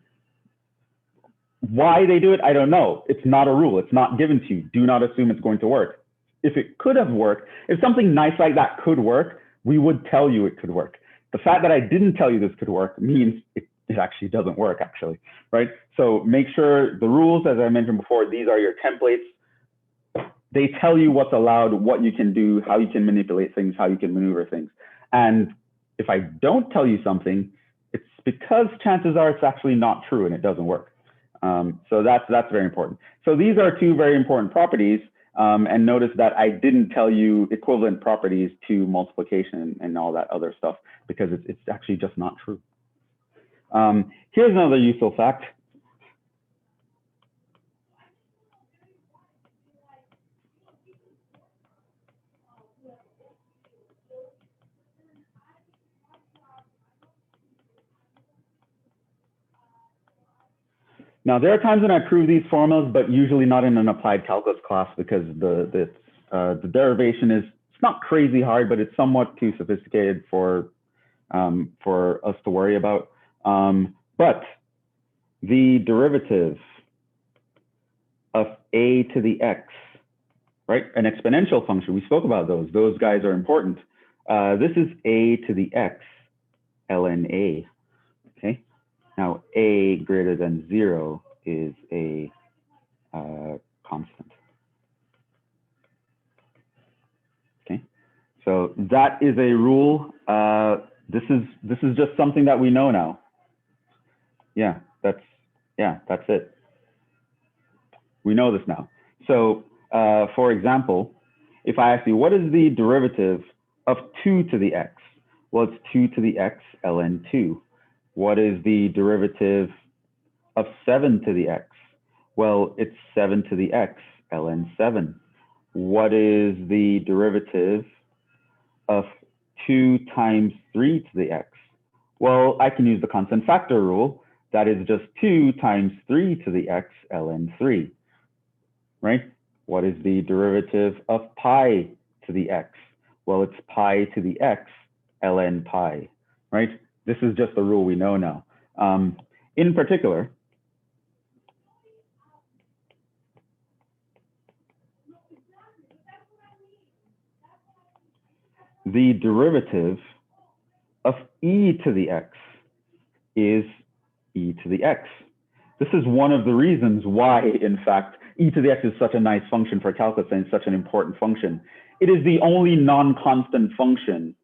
Why they do it, I don't know. It's not a rule. It's not given to you. Do not assume it's going to work. If it could have worked, if something nice like that could work, we would tell you it could work. The fact that I didn't tell you this could work means it actually doesn't work, actually, right? So make sure the rules, as I mentioned before, these are your templates. They tell you what's allowed, what you can do, how you can manipulate things, how you can maneuver things. And if I don't tell you something, it's because chances are it's actually not true and it doesn't work. So that's very important. So these are two very important properties. And notice that I didn't tell you equivalent properties to multiplication and all that other stuff because it's actually just not true. Here's another useful fact. Now, there are times when I prove these formulas, but usually not in an applied calculus class because the derivation is, it's not crazy hard, but it's somewhat too sophisticated for us to worry about. But the derivative of a to the x, right? An exponential function, we spoke about those. Those guys are important. This is a to the x, ln a, okay? Now, a greater than 0 is a constant. Okay, so that is a rule. This is just something that we know now. Yeah, that's it. We know this now. So, for example, if I ask you, what is the derivative of 2 to the x? Well, it's 2 to the x ln 2. What is the derivative of 7 to the x? Well, it's 7 to the x ln 7. What is the derivative of 2 times 3 to the x? Well, I can use the constant factor rule. That is just 2 times 3 to the x ln 3, right? What is the derivative of pi to the x? Well, it's pi to the x ln pi, right? This is just the rule we know now. In particular, the derivative of e to the x is e to the x. This is one of the reasons why, in fact, e to the x is such a nice function for calculus and it's such an important function. It is the only non-constant function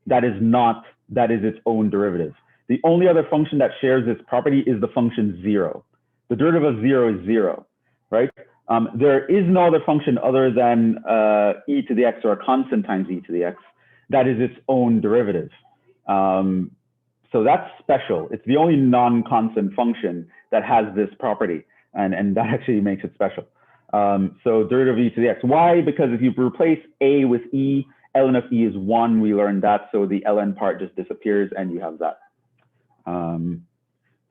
that is its own derivative. The only other function that shares this property is the function 0. The derivative of 0 is 0, right? There is no other function other than e to the x or a constant times e to the x that is its own derivative. So that's special. It's the only non-constant function that has this property, and that actually makes it special. So derivative of e to the x. Why? Because if you replace a with e, ln of e is 1. We learned that, so the ln part just disappears, and you have that.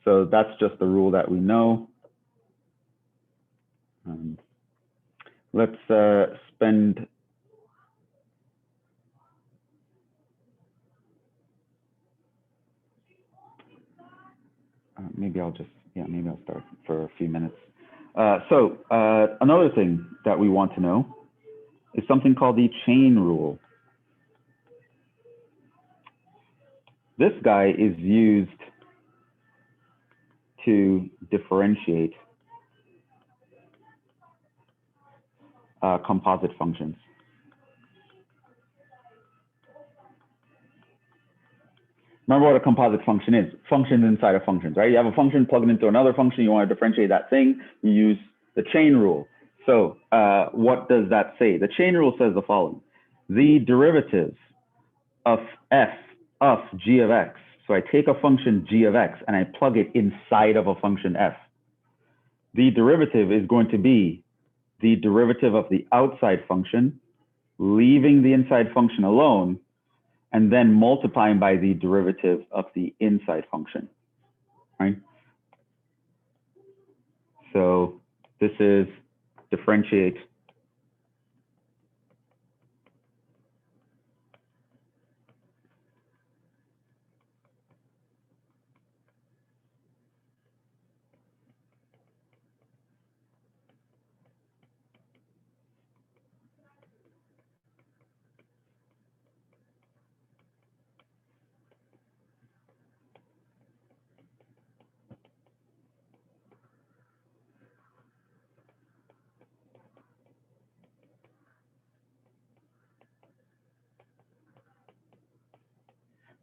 So that's just the rule that we know. Let's spend maybe I'll start for a few minutes. So another thing that we want to know is something called the chain rule. This guy is used to differentiate composite functions. Remember what a composite function is. Functions inside of functions, right? You have a function plugged into another function. You want to differentiate that thing. You use the chain rule. So what does that say? The chain rule says the following. The derivative of f of g of x. So I take a function g of x and I plug it inside of a function f. The derivative is going to be the derivative of the outside function, leaving the inside function alone, and then multiplying by the derivative of the inside function, right? So this is differentiate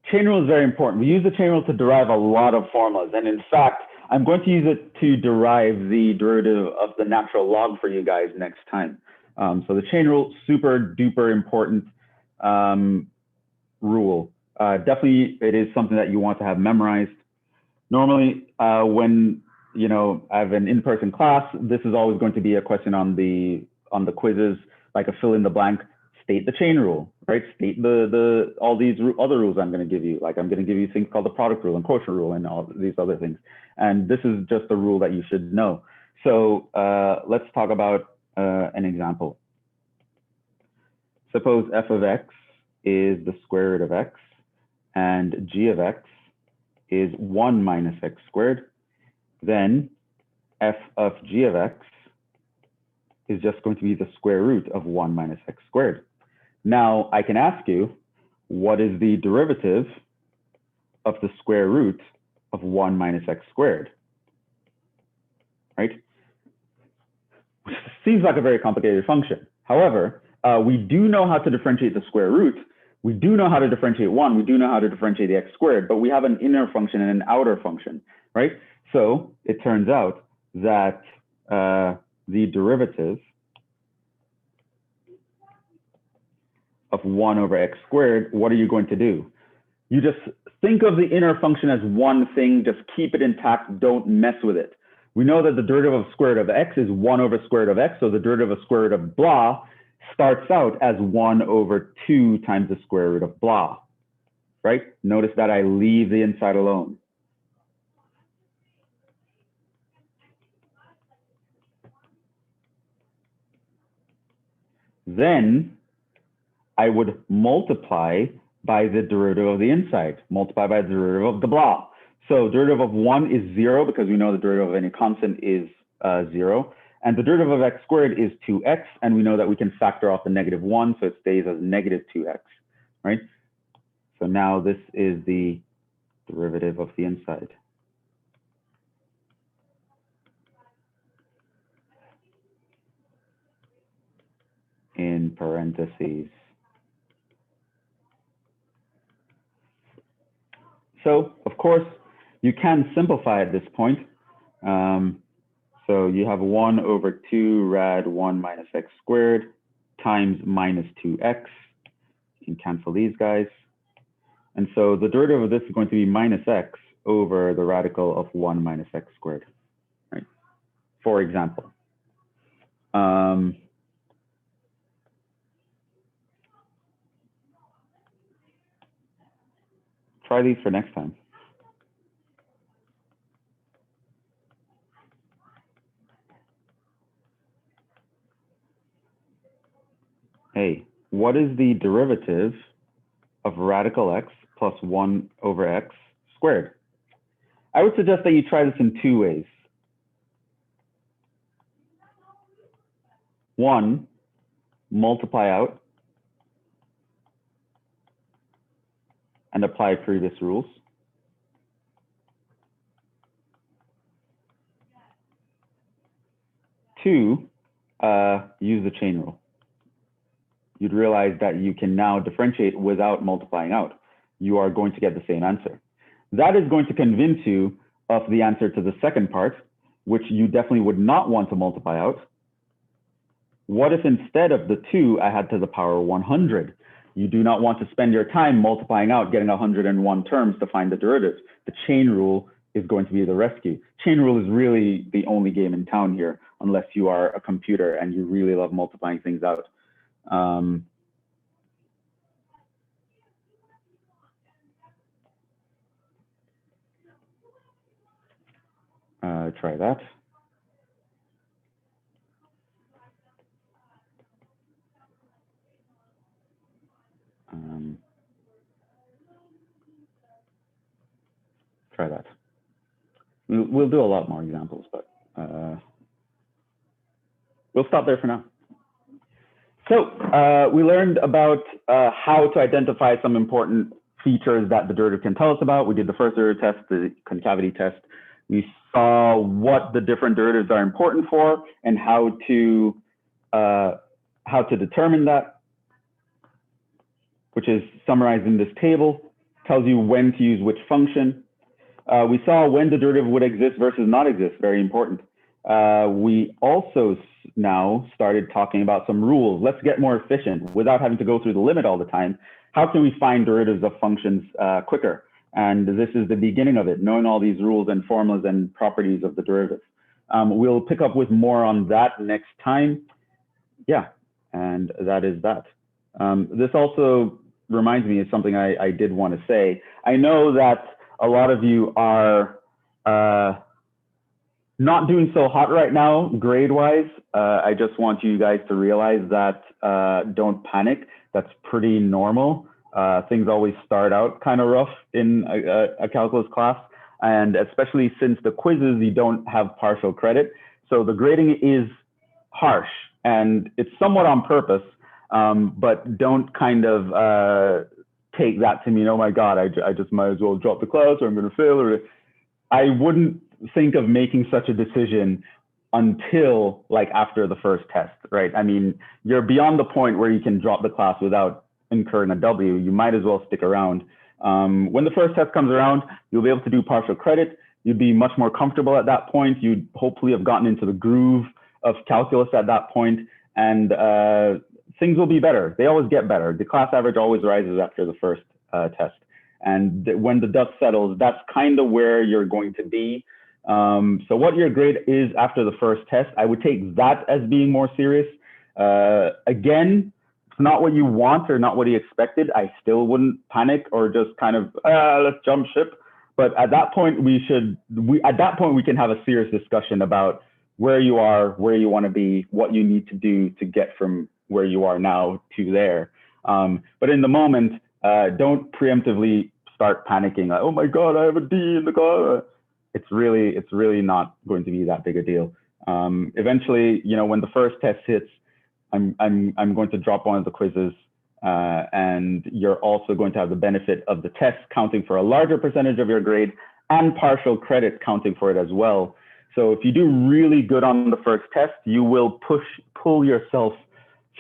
chain rule is very important. We use the chain rule to derive a lot of formulas. And in fact, I'm going to use it to derive the derivative of the natural log for you guys next time. So the chain rule, super duper important rule. Definitely, it is something that you want to have memorized. Normally, when I have an in-person class, this is always going to be a question on the quizzes, like a fill in the blank. State the chain rule, right? State all these other rules I'm going to give you. Like I'm going to give you things called the product rule and quotient rule and all these other things. And this is just a rule that you should know. So let's talk about an example. Suppose f of x is the square root of x and g of x is 1 minus x squared. Then f of g of x is just going to be the square root of 1 minus x squared. Now I can ask you, what is the derivative of the square root of 1 minus x squared? Right? Which seems like a very complicated function. However, we do know how to differentiate the square root. We do know how to differentiate 1. We do know how to differentiate the x squared, but we have an inner function and an outer function, right? So it turns out that the derivative of 1 over x squared, what are you going to do? You just think of the inner function as one thing, just keep it intact, don't mess with it. We know that the derivative of square root of x is 1 over square root of x, so the derivative of square root of blah starts out as 1 over 2 times the square root of blah, right? Notice that I leave the inside alone. Then I would multiply by the derivative of the inside, multiply by the derivative of the blah. So derivative of 1 is 0 because we know the derivative of any constant is 0. And the derivative of x squared is 2x. And we know that we can factor off the negative 1, so it stays as negative 2x, right? So now this is the derivative of the inside. In parentheses. So, of course, you can simplify at this point. So you have 1 over 2 rad 1 minus x squared times minus 2x. You can cancel these guys. And so the derivative of this is going to be minus x over the radical of 1 minus x squared, right? For example. Try these for next time. what is the derivative of radical x plus 1 over x squared? I would suggest that you try this in two ways. One, multiply out and apply previous rules. Two, use the chain rule. You'd realize that you can now differentiate without multiplying out. You are going to get the same answer. That is going to convince you of the answer to the second part, which you definitely would not want to multiply out. What if instead of the 2, I had to the power 100? You do not want to spend your time multiplying out, getting 101 terms to find the derivative. The chain rule is going to be the rescue. Chain rule is really the only game in town here, unless you are a computer and you really love multiplying things out. Try that. Try that. We'll do a lot more examples, but we'll stop there for now. So we learned about how to identify some important features that the derivative can tell us about. We did the first derivative test, the concavity test. We saw what the different derivatives are important for and how to determine that, which is summarized in this table, tells you when to use which function. We saw when the derivative would exist versus not exist, very important. We also now started talking about some rules. Let's get more efficient without having to go through the limit all the time. How can we find derivatives of functions quicker? And this is the beginning of it, knowing all these rules and formulas and properties of the derivative. We'll pick up with more on that next time. Yeah, and that is that. This also reminds me of something I did want to say. I know that a lot of you are not doing so hot right now, grade-wise. I just want you guys to realize that don't panic. That's pretty normal. Things always start out kind of rough in a calculus class, and especially since the quizzes, you don't have partial credit. So the grading is harsh, and it's somewhat on purpose, but don't kind of take that to mean, oh my God, I just might as well drop the class or I'm going to fail. Or I wouldn't think of making such a decision until like after the first test, right? I mean, you're beyond the point where you can drop the class without incurring a W. You might as well stick around. When the first test comes around, you'll be able to do partial credit. You'd be much more comfortable at that point. You'd hopefully have gotten into the groove of calculus at that point, and things will be better. They always get better. The class average always rises after the first test. And when the dust settles, that's kind of where you're going to be. So what your grade is after the first test, I would take that as being more serious. Again, it's not what you want or not what you expected. I still wouldn't panic or just kind of, let's jump ship. But at that point, we can have a serious discussion about where you are, where you want to be, what you need to do to get from where you are now to there. But in the moment, don't preemptively start panicking. Like, oh my God, I have a D in the car. It's really not going to be that big a deal. Eventually, you know, when the first test hits, I'm going to drop one of the quizzes, and you're also going to have the benefit of the test counting for a larger percentage of your grade and partial credit counting for it as well. So if you do really good on the first test, you will pull yourself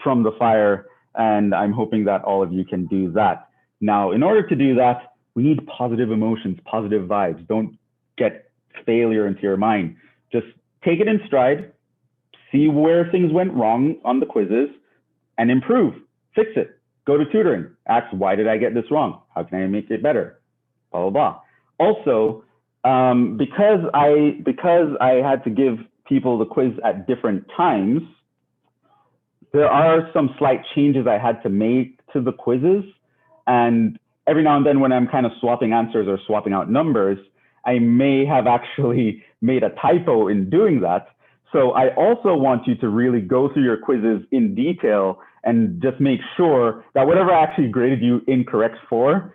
from the fire, and I'm hoping that all of you can do that. Now, in order to do that, we need positive emotions, positive vibes. Don't get failure into your mind. Just take it in stride, see where things went wrong on the quizzes, and improve, fix it. Go to tutoring, ask, why did I get this wrong? How can I make it better? Blah, blah, blah. Also, because I had to give people the quiz at different times, there are some slight changes I had to make to the quizzes. And every now and then when I'm kind of swapping answers or swapping out numbers, I may have actually made a typo in doing that. So I also want you to really go through your quizzes in detail and just make sure that whatever I actually graded you incorrect for,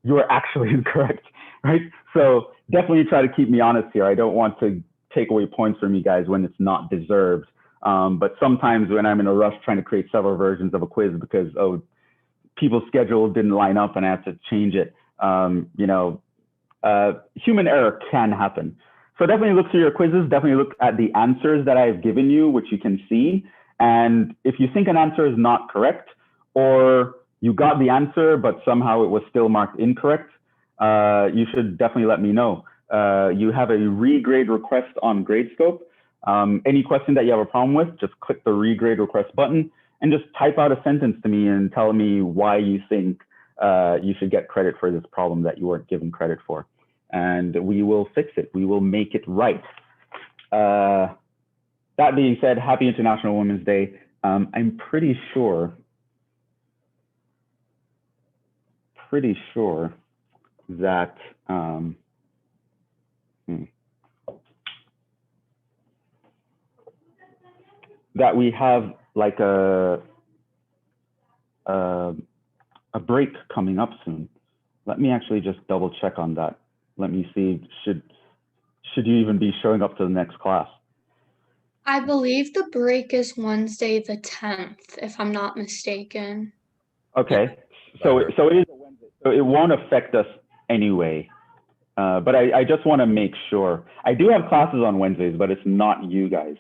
you are actually incorrect, right? So definitely try to keep me honest here. I don't want to take away points from you guys when it's not deserved. But sometimes when I'm in a rush trying to create several versions of a quiz because, oh, people's schedule didn't line up and I have to change it, human error can happen. So definitely look through your quizzes, definitely look at the answers that I've given you, which you can see. And if you think an answer is not correct, or you got the answer, but somehow it was still marked incorrect, you should definitely let me know. You have a regrade request on Gradescope. Any question that you have a problem with, just click the regrade request button and just type out a sentence to me and tell me why you think you should get credit for this problem that you weren't given credit for. And we will fix it. We will make it right. That being said, happy International Women's Day. I'm pretty sure that that we have like a break coming up soon. Let me actually just double check on that. Let me see, should you even be showing up to the next class? I believe the break is Wednesday the 10th, if I'm not mistaken. Okay, so it is a Wednesday, so it won't affect us anyway. But I just want to make sure. I do have classes on Wednesdays, but it's not you guys.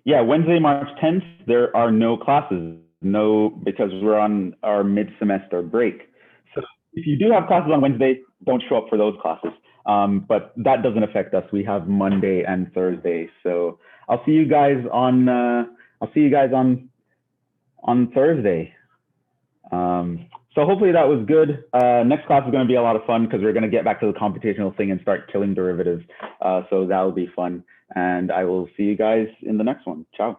Yeah, Wednesday, March 10th, there are no classes, because we're on our mid-semester break. So if you do have classes on Wednesday, don't show up for those classes. But that doesn't affect us. We have Monday and Thursday. So I'll see you guys on Thursday. So hopefully that was good. Next class is going to be a lot of fun because we're going to get back to the computational thing and start killing derivatives. So that will be fun. And I will see you guys in the next one. Ciao.